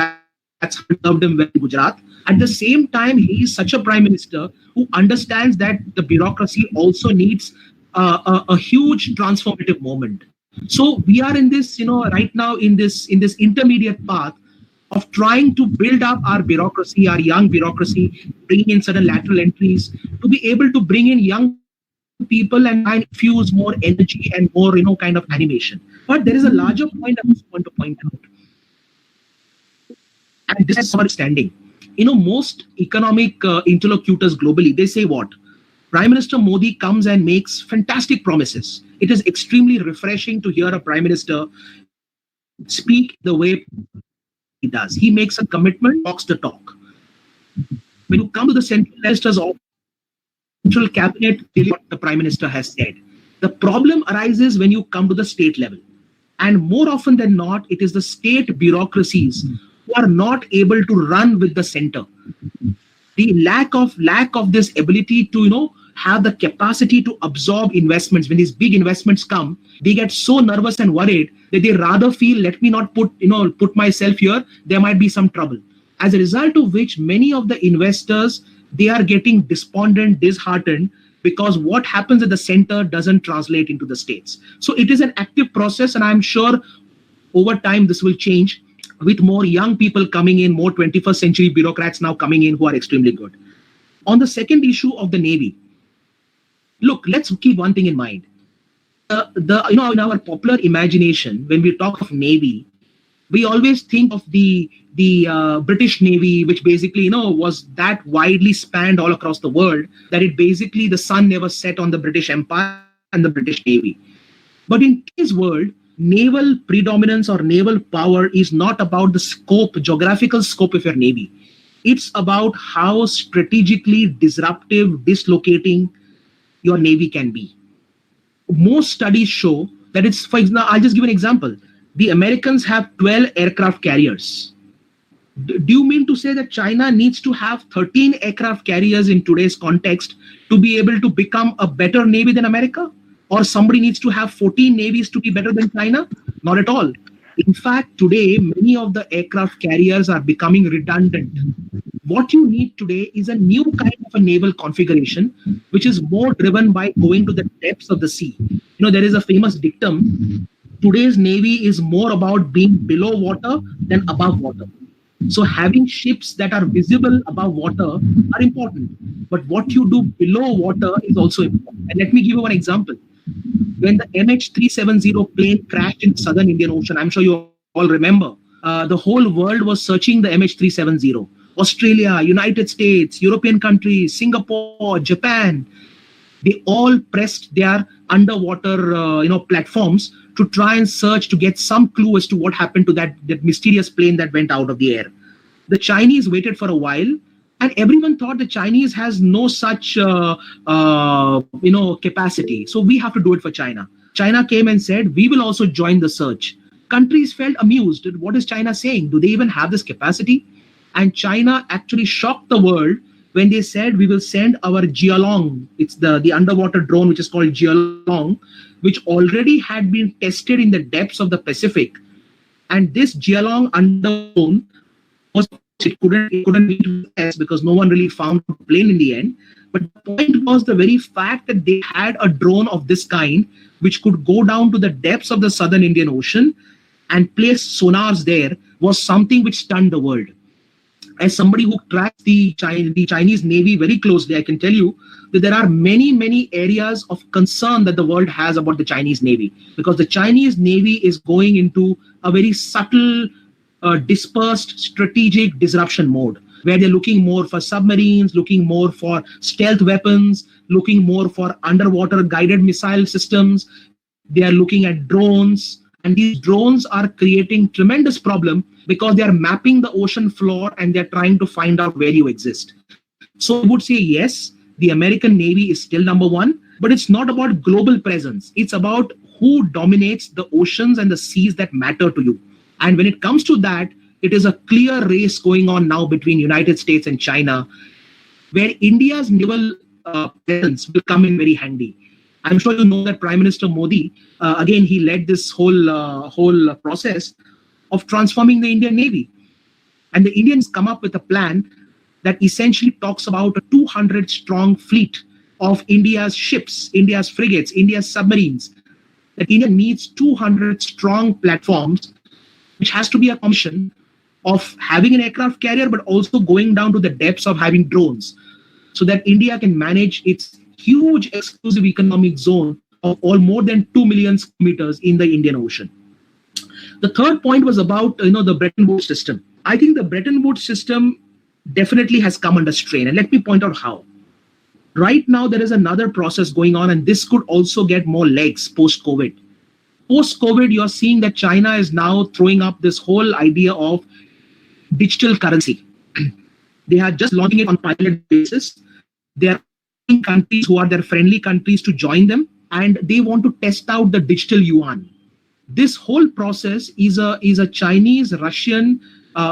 that's how served him well in Gujarat. At the same time, he is such a prime minister who understands that the bureaucracy also needs a huge transformative moment. So we are in this, right now in this intermediate path of trying to build up our bureaucracy, our young bureaucracy, bring in certain lateral entries to be able to bring in young people and infuse more energy and more, kind of animation. But there is a larger point I want to point out. And this is our standing. Most economic interlocutors globally, they say what? Prime Minister Modi comes and makes fantastic promises. It is extremely refreshing to hear a prime minister speak the way he does. He makes a commitment, talks the talk. When you come to the central minister's office, central cabinet, what the prime minister has said. The problem arises when you come to the state level. And more often than not, it is the state bureaucracies who are not able to run with the center. The lack of this ability to have the capacity to absorb investments. When these big investments come, they get so nervous and worried that they rather feel, let me not put myself here, there might be some trouble. As a result of which, many of the investors, they are getting despondent, disheartened, because what happens at the center doesn't translate into the states. So it is an active process, and I'm sure over time this will change, with more young people coming in, more 21st century bureaucrats now coming in who are extremely good. On the second issue of the Navy, look, let's keep one thing in mind. In our popular imagination, when we talk of Navy, We always think of the British Navy, which basically was that widely spanned all across the world that it basically the sun never set on the British Empire and the British Navy. But in today's world, naval predominance or naval power is not about the scope, geographical scope of your navy. It's about how strategically disruptive, dislocating your navy can be. Most studies show that it's, for example, I'll just give an example. The Americans have 12 aircraft carriers. Do you mean to say that China needs to have 13 aircraft carriers in today's context to be able to become a better navy than America? Or somebody needs to have 14 navies to be better than China? Not at all. In fact, today, many of the aircraft carriers are becoming redundant. What you need today is a new kind of a naval configuration, which is more driven by going to the depths of the sea. There is a famous dictum. Today's navy is more about being below water than above water. So having ships that are visible above water are important. But what you do below water is also important. And let me give you one example. When the MH370 plane crashed in the southern Indian Ocean, I'm sure you all remember, the whole world was searching the MH370. Australia, United States, European countries, Singapore, Japan, they all pressed their underwater platforms to try and search to get some clue as to what happened to that mysterious plane that went out of the air. The Chinese waited for a while, and everyone thought the Chinese has no such capacity. So we have to do it for China. China came and said, we will also join the search. Countries felt amused. What is China saying? Do they even have this capacity? And China actually shocked the world when they said, we will send our Jialong. It's the underwater drone, which is called Jialong, which already had been tested in the depths of the Pacific. And this Jialong drone it couldn't meet the test because no one really found a plane in the end. But the point was the very fact that they had a drone of this kind, which could go down to the depths of the southern Indian Ocean and place sonars there, was something which stunned the world. As somebody who tracks the Chinese Navy very closely, I can tell you that there are many, many areas of concern that the world has about the Chinese Navy, because the Chinese Navy is going into a very subtle, dispersed strategic disruption mode, where they're looking more for submarines, looking more for stealth weapons, looking more for underwater guided missile systems. They are looking at drones, and these drones are creating tremendous problem because they are mapping the ocean floor and they're trying to find out where you exist. So I would say, yes, the American Navy is still number one, but it's not about global presence. It's about who dominates the oceans and the seas that matter to you. And when it comes to that, it is a clear race going on now between United States and China, where India's naval presence will come in very handy. I'm sure you know that Prime Minister Modi, again, he led this whole process of transforming the Indian Navy. And the Indians come up with a plan that essentially talks about a 200-strong fleet of India's ships, India's frigates, India's submarines. That India needs 200 strong platforms, which has to be a combination of having an aircraft carrier, but also going down to the depths of having drones, so that India can manage its huge exclusive economic zone of all more than 2 million meters in the Indian Ocean. The third point was about the Bretton Woods system. I think the Bretton Woods system definitely has come under strain, and let me point out how. Right now, there is another process going on, and this could also get more legs post-COVID. Post-COVID, you're seeing that China is now throwing up this whole idea of digital currency. They are just launching it on pilot basis. They are countries who are their friendly countries to join them, and they want to test out the digital yuan. This whole process is a Chinese-Russian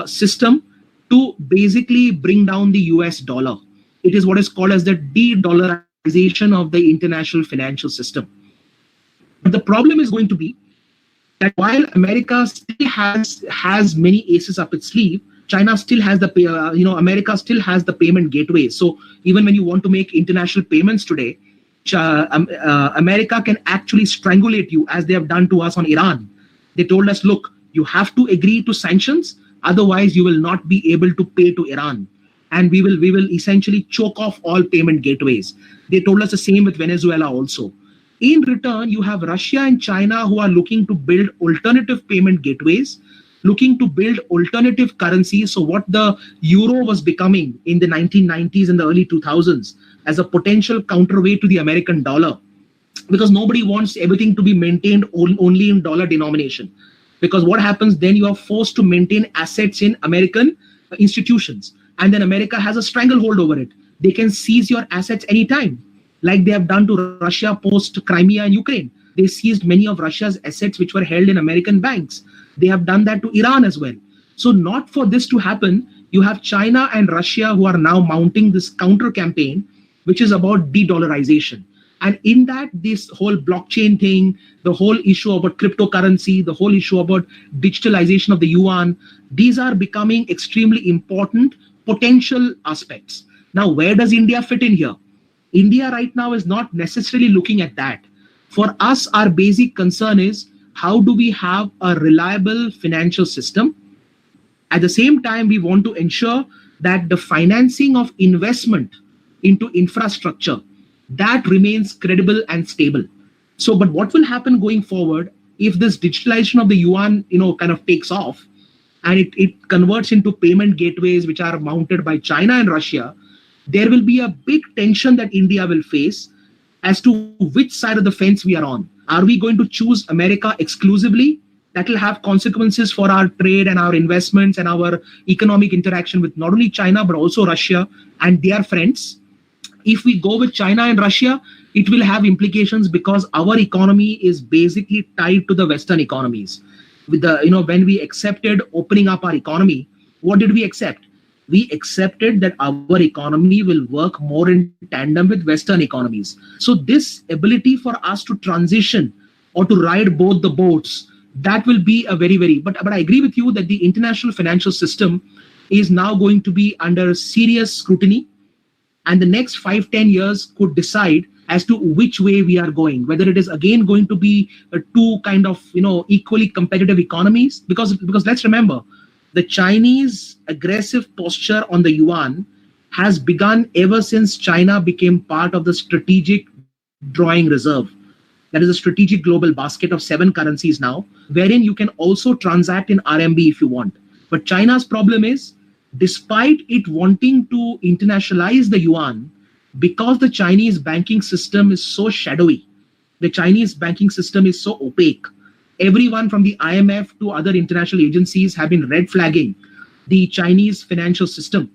system to basically bring down the US dollar. It is what is called as the de-dollarization of the international financial system. But the problem is going to be that while America still has many aces up its sleeve, China still has America still has the payment gateway. So even when you want to make international payments today, America can actually strangulate you, as they have done to us on Iran. They told us, look, you have to agree to sanctions, otherwise you will not be able to pay to Iran. And we will essentially choke off all payment gateways. They told us the same with Venezuela also. In return, you have Russia and China who are looking to build alternative payment gateways, looking to build alternative currencies. So what the euro was becoming in the 1990s and the early 2000s as a potential counterweight to the American dollar, because nobody wants everything to be maintained only in dollar denomination. Because what happens then, you are forced to maintain assets in American institutions, and then America has a stranglehold over it. They can seize your assets anytime, like they have done to Russia post Crimea and Ukraine. They seized many of Russia's assets which were held in American banks. They have done that to Iran as well. So not for this to happen, you have China and Russia who are now mounting this counter campaign, which is about de-dollarization. And in that, this whole blockchain thing, the whole issue about cryptocurrency, the whole issue about digitalization of the yuan, these are becoming extremely important potential aspects. Now, where does India fit in here? India right now is not necessarily looking at that. For us, our basic concern is, how do we have a reliable financial system? At the same time, we want to ensure that the financing of investment into infrastructure, that remains credible and stable. So, but what will happen going forward if this digitalization of the yuan, kind of takes off, and it converts into payment gateways which are mounted by China and Russia? There will be a big tension that India will face as to which side of the fence we are on. Are we going to choose America exclusively? That will have consequences for our trade and our investments and our economic interaction with not only China, but also Russia and their friends. If we go with China and Russia, it will have implications because our economy is basically tied to the Western economies. With the, when we accepted opening up our economy, what did we accept? We accepted that our economy will work more in tandem with Western economies. So this ability for us to transition or to ride both the boats, that will be a very, but I agree with you that the international financial system is now going to be under serious scrutiny, and the next 5-10 years could decide as to which way we are going, whether it is again going to be two kind of equally competitive economies, because let's remember, the Chinese aggressive posture on the yuan has begun ever since China became part of the strategic drawing reserve. That is a strategic global basket of 7 currencies now, wherein you can also transact in RMB if you want. But China's problem is, despite it wanting to internationalize the yuan, because the Chinese banking system is so shadowy, the Chinese banking system is so opaque, everyone from the IMF to other international agencies have been red flagging the Chinese financial system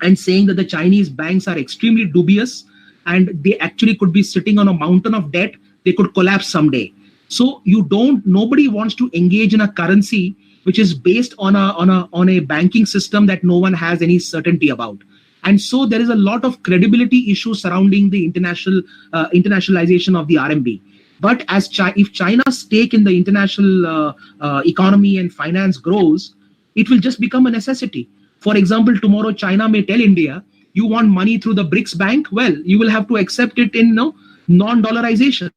and saying that the Chinese banks are extremely dubious and they actually could be sitting on a mountain of debt. They could collapse someday. So nobody wants to engage in a currency which is based on a banking system that no one has any certainty about. And so there is a lot of credibility issues surrounding the internationalization of the RMB. But if China's stake in the international economy and finance grows, it will just become a necessity. For example, tomorrow China may tell India, you want money through the BRICS bank? Well, you will have to accept it in non-dollarization.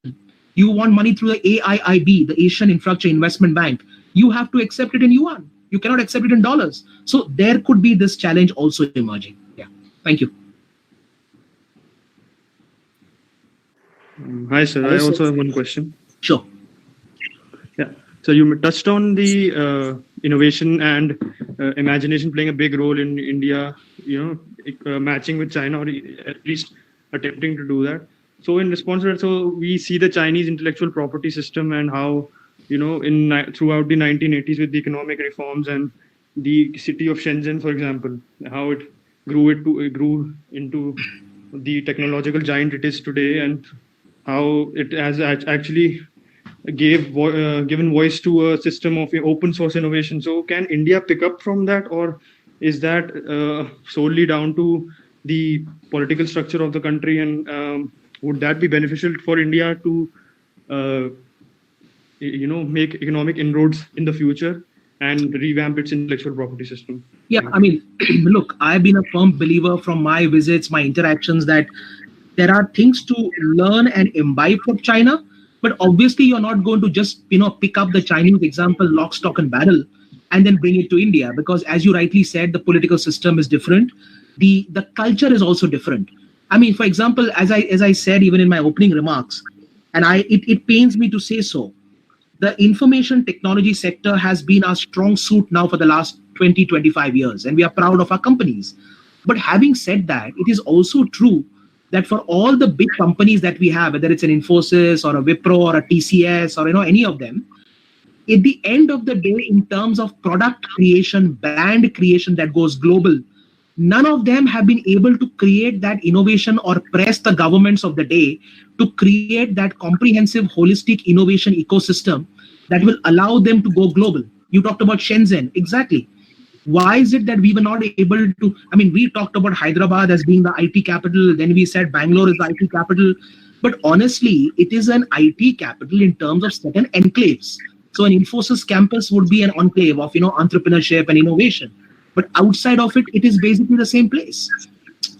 You want money through the AIIB, the Asian Infrastructure Investment Bank. You have to accept it in yuan. You cannot accept it in dollars. So there could be this challenge also emerging. Yeah. Thank you. Hi, sir. I also have one question. Sure. Yeah. So you touched on the innovation and imagination playing a big role in India, matching with China, or at least attempting to do that. So in response to that, so we see the Chinese intellectual property system and how, throughout the 1980s with the economic reforms and the city of Shenzhen, for example, how it grew into the technological giant it is today, and how it has actually given voice to a system of open source innovation. So can India pick up from that, or is that solely down to the political structure of the country, and would that be beneficial for India to make economic inroads in the future and revamp its intellectual property system? Yeah, I mean, look, I've been a firm believer from my visits, my interactions, that there are things to learn and imbibe from China, but obviously you're not going to just pick up the Chinese example, lock, stock, and barrel, and then bring it to India, because as you rightly said, the political system is different. The culture is also different. I mean, for example, as I said even in my opening remarks, and it pains me to say so, the information technology sector has been our strong suit now for the last 20, 25 years, and we are proud of our companies. But having said that, it is also true that for all the big companies that we have, whether it's an Infosys or a Wipro or a TCS or any of them, at the end of the day, in terms of product creation, brand creation that goes global, none of them have been able to create that innovation or press the governments of the day to create that comprehensive, holistic innovation ecosystem that will allow them to go global. You talked about Shenzhen, exactly. Why is it that we were not able to? I mean, we talked about Hyderabad as being the IT capital, then we said Bangalore is the IT capital. But honestly, it is an IT capital in terms of certain enclaves. So an Infosys campus would be an enclave of entrepreneurship and innovation. But outside of it, it is basically the same place.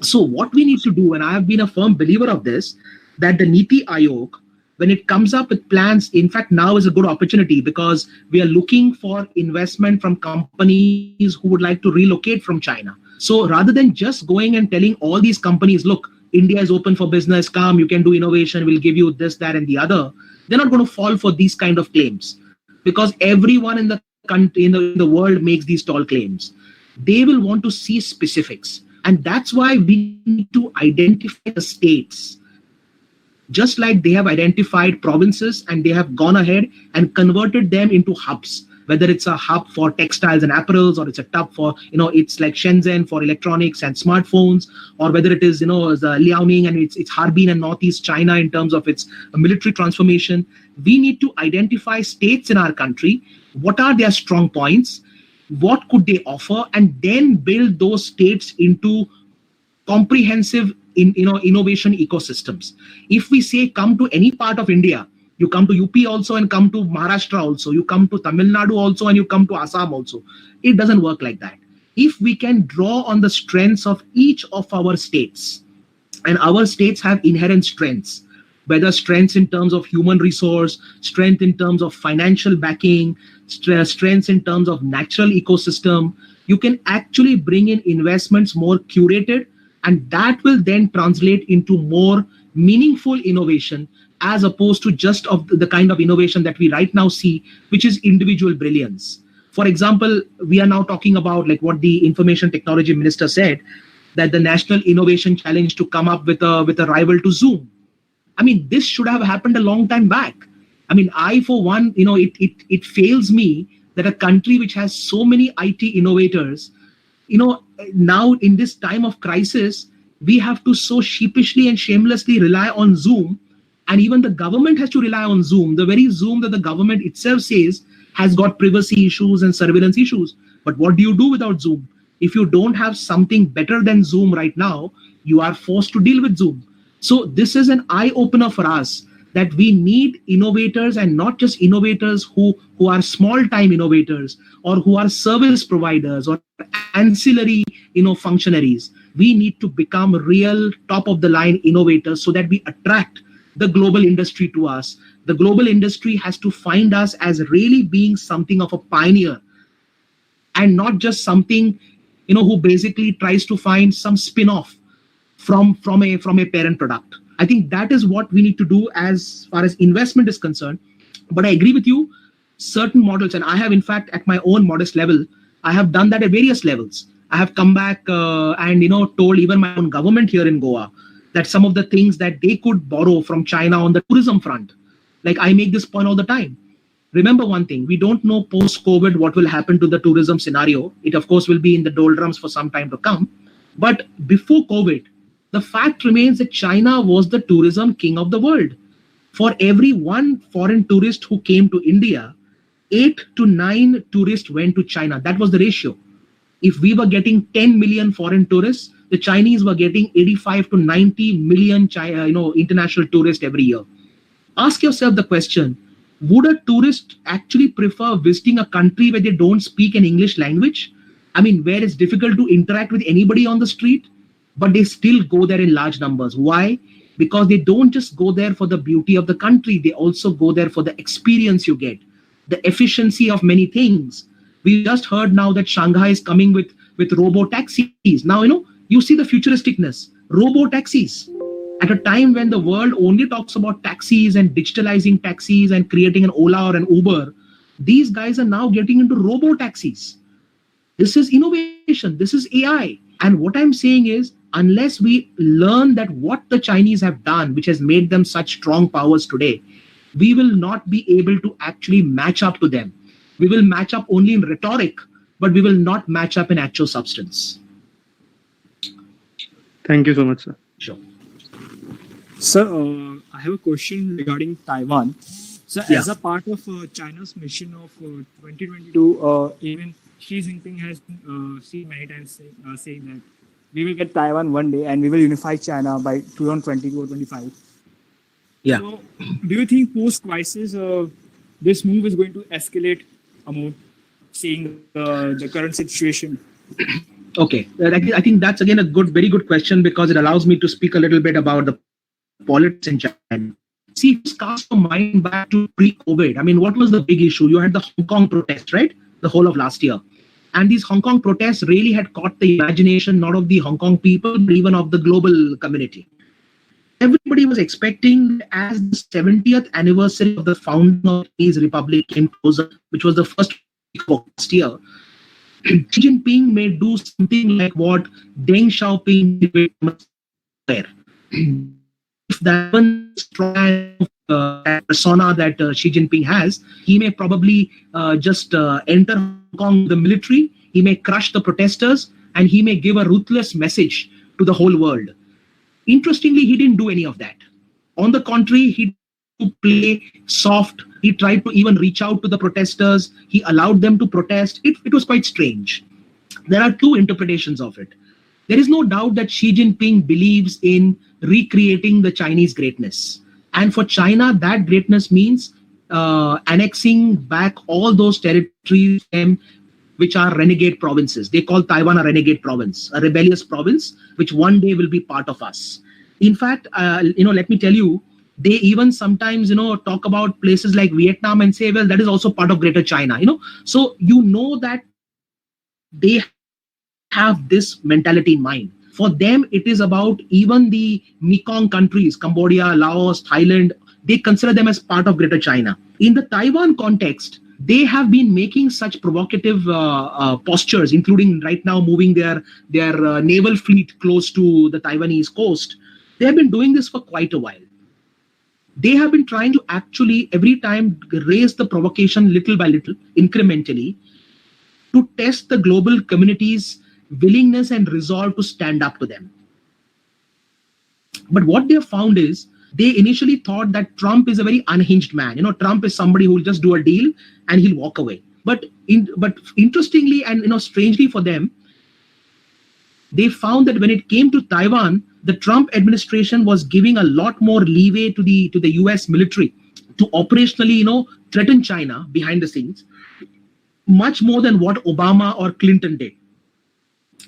So what we need to do, and I have been a firm believer of this, that the Niti Aayog, when it comes up with plans, in fact, now is a good opportunity because we are looking for investment from companies who would like to relocate from China. So rather than just going and telling all these companies, look, India is open for business, come, you can do innovation, we'll give you this, that, and the other, they're not going to fall for these kind of claims because everyone in the country, in the world makes these tall claims. They will want to see specifics. And that's why we need to identify the states. Just like they have identified provinces and they have gone ahead and converted them into hubs, whether it's a hub for textiles and apparels, or it's a hub for, it's like Shenzhen for electronics and smartphones, or whether it is, the Liaoning and it's Harbin and Northeast China in terms of its military transformation. We need to identify states in our country. What are their strong points? What could they offer? And then build those states into comprehensive innovation ecosystems. If we say come to any part of India, you come to UP also and come to Maharashtra also, you come to Tamil Nadu also and you come to Assam also. It doesn't work like that. If we can draw on the strengths of each of our states, and our states have inherent strengths, whether strengths in terms of human resource, strength in terms of financial backing, strengths in terms of natural ecosystem, you can actually bring in investments more curated, and that will then translate into more meaningful innovation as opposed to just of the kind of innovation that we right now see, which is individual brilliance. For example, we are now talking about like what the information technology minister said, that the National Innovation Challenge to come up with a rival to Zoom. I mean, this should have happened a long time back. I mean, I, for one, it fails me that a country which has so many IT innovators, now in this time of crisis, we have to so sheepishly and shamelessly rely on Zoom. And even the government has to rely on Zoom, the very Zoom that the government itself says has got privacy issues and surveillance issues. But what do you do without Zoom? If you don't have something better than Zoom right now, you are forced to deal with Zoom. So this is an eye-opener for us that we need innovators, and not just innovators who are small-time innovators or who are service providers or ancillary functionaries. We need to become real top-of-the-line innovators so that we attract the global industry to us. The global industry has to find us as really being something of a pioneer and not just something, who basically tries to find some spin-off from a parent product. I think that is what we need to do as far as investment is concerned. But I agree with you, certain models, and I have, in fact, at my own modest level, I have done that at various levels. I have come back and told even my own government here in Goa that some of the things that they could borrow from China on the tourism front. Like I make this point all the time. Remember one thing, we don't know post-COVID what will happen to the tourism scenario. It, of course, will be in the doldrums for some time to come. But before COVID, the fact remains that China was the tourism king of the world. For every one foreign tourist who came to India, 8 to 9 tourists went to China. That was the ratio. If we were getting 10 million foreign tourists, the Chinese were getting 85 to 90 million international tourists every year. Ask yourself the question, would a tourist actually prefer visiting a country where they don't speak an English language? I mean, where it's difficult to interact with anybody on the street, but they still go there in large numbers. Why? Because they don't just go there for the beauty of the country. They also go there for the experience you get, the efficiency of many things. We just heard now that Shanghai is coming with robo taxis. Now, you see the futuristicness, robo taxis. At a time when the world only talks about taxis and digitalizing taxis and creating an Ola or an Uber, these guys are now getting into robo taxis. This is innovation. This is AI. And what I'm saying is, unless we learn that what the Chinese have done, which has made them such strong powers today, we will not be able to actually match up to them. We will match up only in rhetoric, but we will not match up in actual substance. Thank you so much, sir. Sure. Sir, I have a question regarding Taiwan. So, Yeah. as a part of China's mission of 2022, even Xi Jinping has seen many times saying that we will get Taiwan one day and we will unify China by 2022 or 25. Yeah. So, do you think post-crisis this move is going to escalate more, seeing the current situation? Okay. I think that's again a very good question, because it allows me to speak a little bit about the politics in China. See, just cast your mind back to pre-COVID. I mean, what was the big issue? You had the Hong Kong protests, right? The whole of last year. And these Hong Kong protests really had caught the imagination, not of the Hong Kong people, but even of the global community. Everybody was expecting, as the 70th anniversary of the founding of the Chinese Republic came closer, which was the first week of last year, Xi Jinping may do something like what Deng Xiaoping did there. If that one strong persona that Xi Jinping has, he may probably just enter Hong Kong with the military, he may crush the protesters, and he may give a ruthless message to the whole world. Interestingly, he didn't do any of that. On the contrary, he tried to play soft. He tried to even reach out to the protesters. He allowed them to protest. It was quite strange. There are two interpretations of it. There is no doubt that Xi Jinping believes in recreating the Chinese greatness. And for China, that greatness means annexing back all those territories which are renegade provinces. They call Taiwan a renegade province, a rebellious province, which one day will be part of us. In fact, let me tell you, they even sometimes, talk about places like Vietnam and say, well, that is also part of Greater China, So that they have this mentality in mind. For them, it is about even the Mekong countries, Cambodia, Laos, Thailand, they consider them as part of Greater China. In the Taiwan context, they have been making such provocative postures, including right now moving their naval fleet close to the Taiwanese coast. They have been doing this for quite a while. They have been trying to actually every time raise the provocation little by little, incrementally, to test the global community's willingness and resolve to stand up to them. But what they have found is, they initially thought that Trump is a very unhinged man. Trump is somebody who will just do a deal and he'll walk away. But interestingly and strangely for them, they found that when it came to Taiwan, the Trump administration was giving a lot more leeway to the US military to operationally, threaten China behind the scenes, much more than what Obama or Clinton did,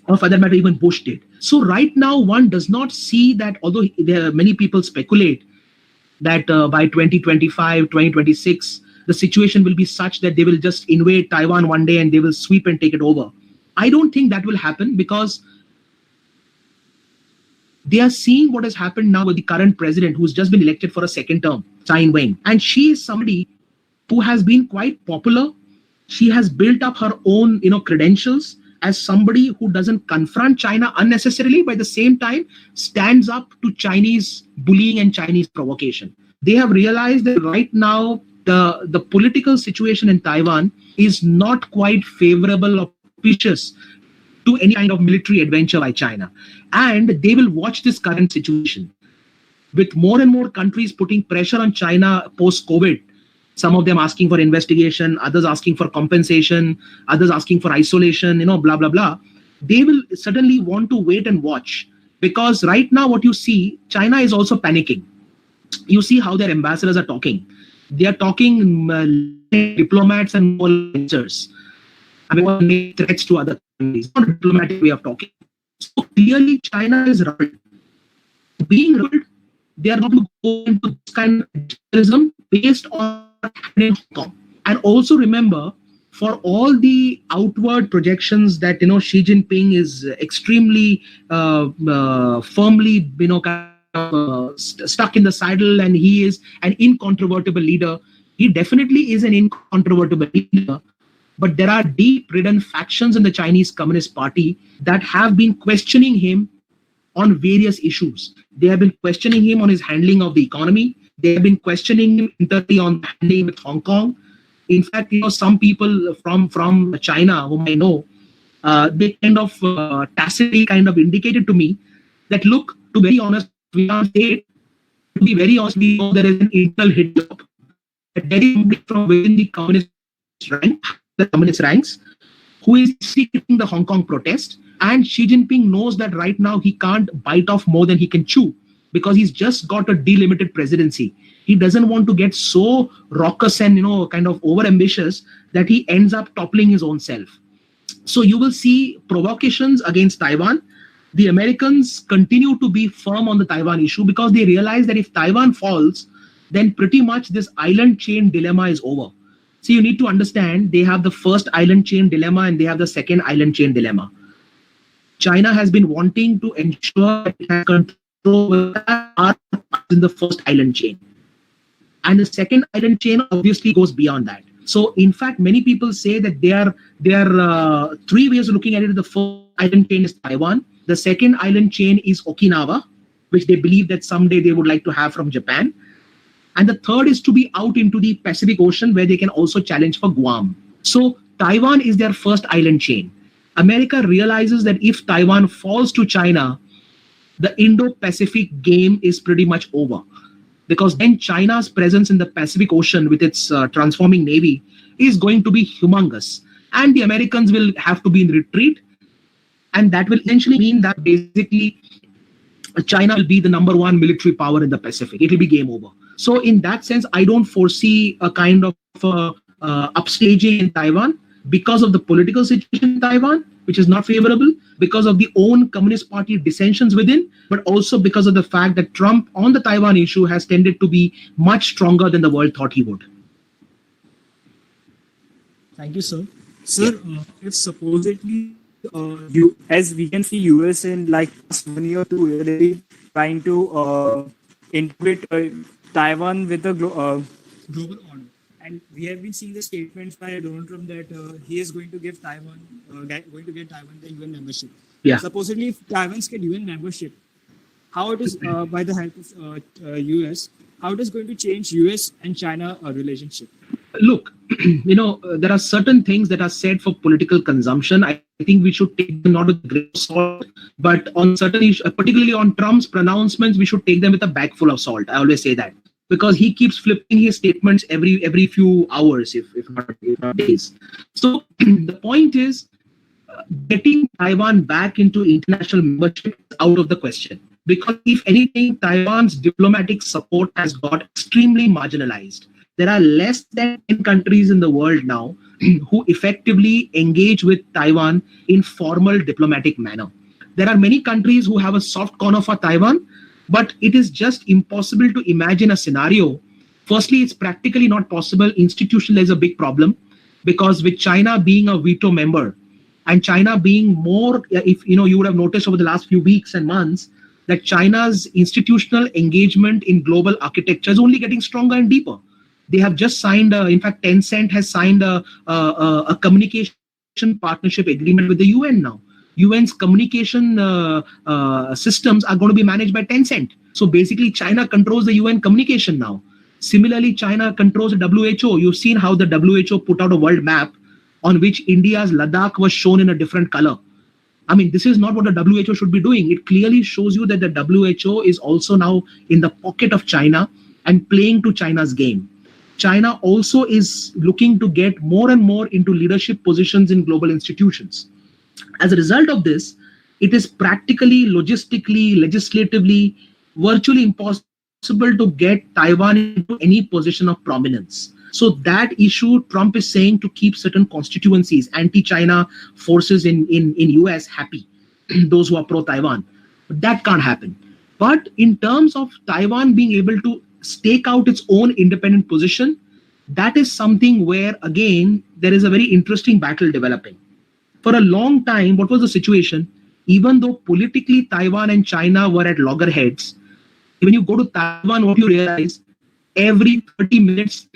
or for that matter, even Bush did. So right now, one does not see that, although there are many people speculate that by 2025, 2026, the situation will be such that they will just invade Taiwan one day and they will sweep and take it over. I don't think that will happen, because they are seeing what has happened now with the current president, who's just been elected for a second term, Tsai Ing-wen. And she is somebody who has been quite popular. She has built up her own, credentials as somebody who doesn't confront China unnecessarily, but at the same time stands up to Chinese bullying and Chinese provocation. They have realized that right now the political situation in Taiwan is not quite favorable or propitious to any kind of military adventure by China. And they will watch this current situation. With more and more countries putting pressure on China post-COVID, some of them asking for investigation, others asking for compensation, others asking for isolation, blah, blah, blah. They will certainly want to wait and watch, because right now what you see, China is also panicking. You see how their ambassadors are talking. They are talking diplomats and officers. I mean, make threats to other countries. Not a diplomatic way of talking. So clearly China is ruled. Being ruled, they are not going to go into this kind of terrorism based on in Hong Kong. And also remember, for all the outward projections that Xi Jinping is extremely firmly kind stuck in the saddle and he is an incontrovertible leader. He definitely is an incontrovertible leader, but there are deep-ridden factions in the Chinese Communist Party that have been questioning him on various issues. They have been questioning him on his handling of the economy. They have been questioning him internally on handling with Hong Kong. In fact, some people from China whom I know, they kind of tacitly kind of indicated to me that, look, to be very honest, we can't say it. To be very honest, we know there is an internal hit job. There is somebody from within the communist ranks, who is secreting the Hong Kong protest. And Xi Jinping knows that right now he can't bite off more than he can chew because he's just got a delimited presidency. He doesn't want to get so raucous and kind of overambitious that he ends up toppling his own self. So you will see provocations against Taiwan. The Americans continue to be firm on the Taiwan issue because they realize that if Taiwan falls, then pretty much this island chain dilemma is over. So you need to understand they have the first island chain dilemma and they have the second island chain dilemma. China has been wanting to ensure that it has control in the first island chain. And the second island chain obviously goes beyond that. So in fact, many people say that there are three ways of looking at it. The first island chain is Taiwan. The second island chain is Okinawa, which they believe that someday they would like to have from Japan. And the third is to be out into the Pacific Ocean, where they can also challenge for Guam. So Taiwan is their first island chain. America realizes that if Taiwan falls to China, the Indo-Pacific game is pretty much over. Because then China's presence in the Pacific Ocean with its transforming navy is going to be humongous. And the Americans will have to be in retreat. And that will essentially mean that basically China will be the number one military power in the Pacific. It will be game over. So in that sense, I don't foresee a kind of upstaging in Taiwan because of the political situation in Taiwan, which is not favorable, because of the own Communist Party dissensions within, but also because of the fact that Trump on the Taiwan issue has tended to be much stronger than the world thought he would. Thank you, sir. Sir, if supposedly as we can see, US in like last 1 year or 2 years, really trying to integrate Taiwan with the global order. And we have been seeing the statements by Donald Trump that he is going to give Taiwan, the UN membership. Yeah. Supposedly, if Taiwan's get UN membership, how it is by the help of US, how it is going to change US and China relationship? Look, there are certain things that are said for political consumption. I think we should take them not with a grain of salt, but on certain issues, particularly on Trump's pronouncements, we should take them with a bag full of salt. I always say that because he keeps flipping his statements every few hours, if not days. So the point is, getting Taiwan back into international membership is out of the question. Because if anything, Taiwan's diplomatic support has got extremely marginalized. There are less than 10 countries in the world now who effectively engage with Taiwan in formal diplomatic manner. There are many countries who have a soft corner for Taiwan, but it is just impossible to imagine a scenario. Firstly, it's practically not possible. Institutionally, there's a big problem because with China being a veto member and China being more, if you would have noticed over the last few weeks and months that China's institutional engagement in global architecture is only getting stronger and deeper. They have just signed, in fact, Tencent has signed a communication partnership agreement with the UN now. UN's communication systems are going to be managed by Tencent. So basically, China controls the UN communication now. Similarly, China controls the WHO. You've seen how the WHO put out a world map on which India's Ladakh was shown in a different color. I mean, this is not what the WHO should be doing. It clearly shows you that the WHO is also now in the pocket of China and playing to China's game. China also is looking to get more and more into leadership positions in global institutions. As a result of this, it is practically, logistically, legislatively, virtually impossible to get Taiwan into any position of prominence. So that issue, Trump is saying to keep certain constituencies, anti-China forces in US happy, those who are pro-Taiwan. But that can't happen. But in terms of Taiwan being able to stake out its own independent position, that is something where, again, there is a very interesting battle developing. For a long time, what was the situation? Even though politically Taiwan and China were at loggerheads, When you go to Taiwan, what you realize, every 30 minutes,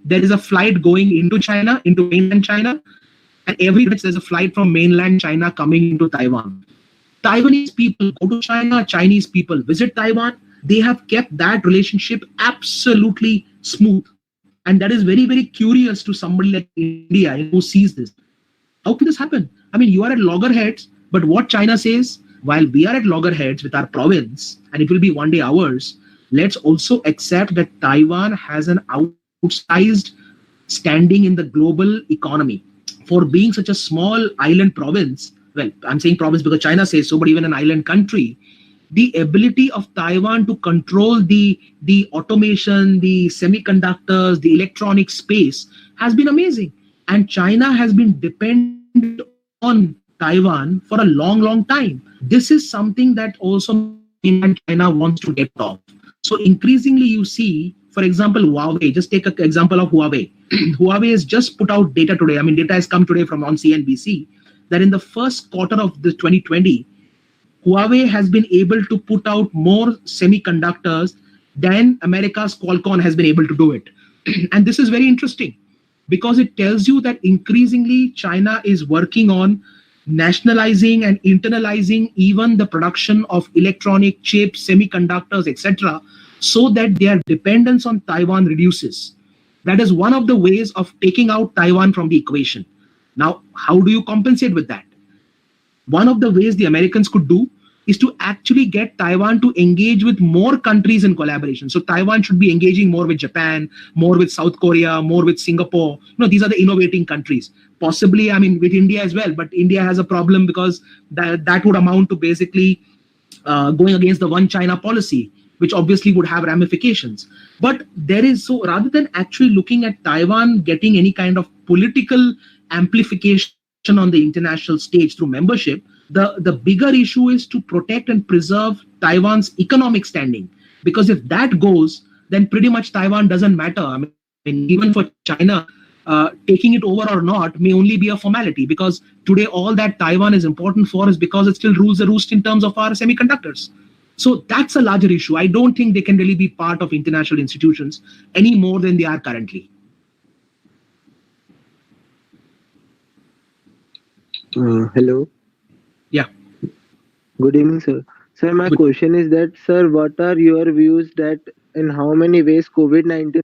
there is a flight going into China, into mainland China, and every minute there's a flight from mainland China coming into Taiwan. Taiwanese people go to China, Chinese people visit Taiwan. They have kept that relationship absolutely smooth. And that is very, very curious to somebody like India who sees this. How can this happen? I mean, you are at loggerheads, but what China says, while we are at loggerheads with our province, and it will be one day ours, let's also accept that Taiwan has an outsized standing in the global economy. For being such a small island province, well, I'm saying province because China says so, but even an island country, the ability of Taiwan to control the automation, the semiconductors, the electronic space has been amazing. And China has been dependent on Taiwan for a long, long time. This is something that also China wants to get off. So increasingly you see, for example, Huawei, just take an example of Huawei. Huawei has just put out data today. I mean, data has come today from on CNBC that in the first quarter of the 2020, Huawei has been able to put out more semiconductors than America's Qualcomm has been able to do it. And this is very interesting because it tells you that increasingly China is working on nationalizing and internalizing even the production of electronic chips, semiconductors, etc., so that their dependence on Taiwan reduces. That is one of the ways of taking out Taiwan from the equation. Now, how do you compensate with that? One of the ways the Americans could do is to actually get Taiwan to engage with more countries in collaboration. So Taiwan should be engaging more with Japan, more with South Korea, more with Singapore. These are the innovating countries. Possibly, I mean, with India as well. But India has a problem because that would amount to basically going against the one China policy, which obviously would have ramifications. But there is, so rather than actually looking at Taiwan getting any kind of political amplification on the international stage through membership, the bigger issue is to protect and preserve Taiwan's economic standing. Because if that goes, then pretty much Taiwan doesn't matter. I mean, even for China, taking it over or not may only be a formality, because today all that Taiwan is important for is because it still rules the roost in terms of our semiconductors. So that's a larger issue. I don't think they can really be part of international institutions any more than they are currently. Hello. Yeah. Good evening, sir. Sir, my question is that, sir, what are your views that in how many ways COVID-19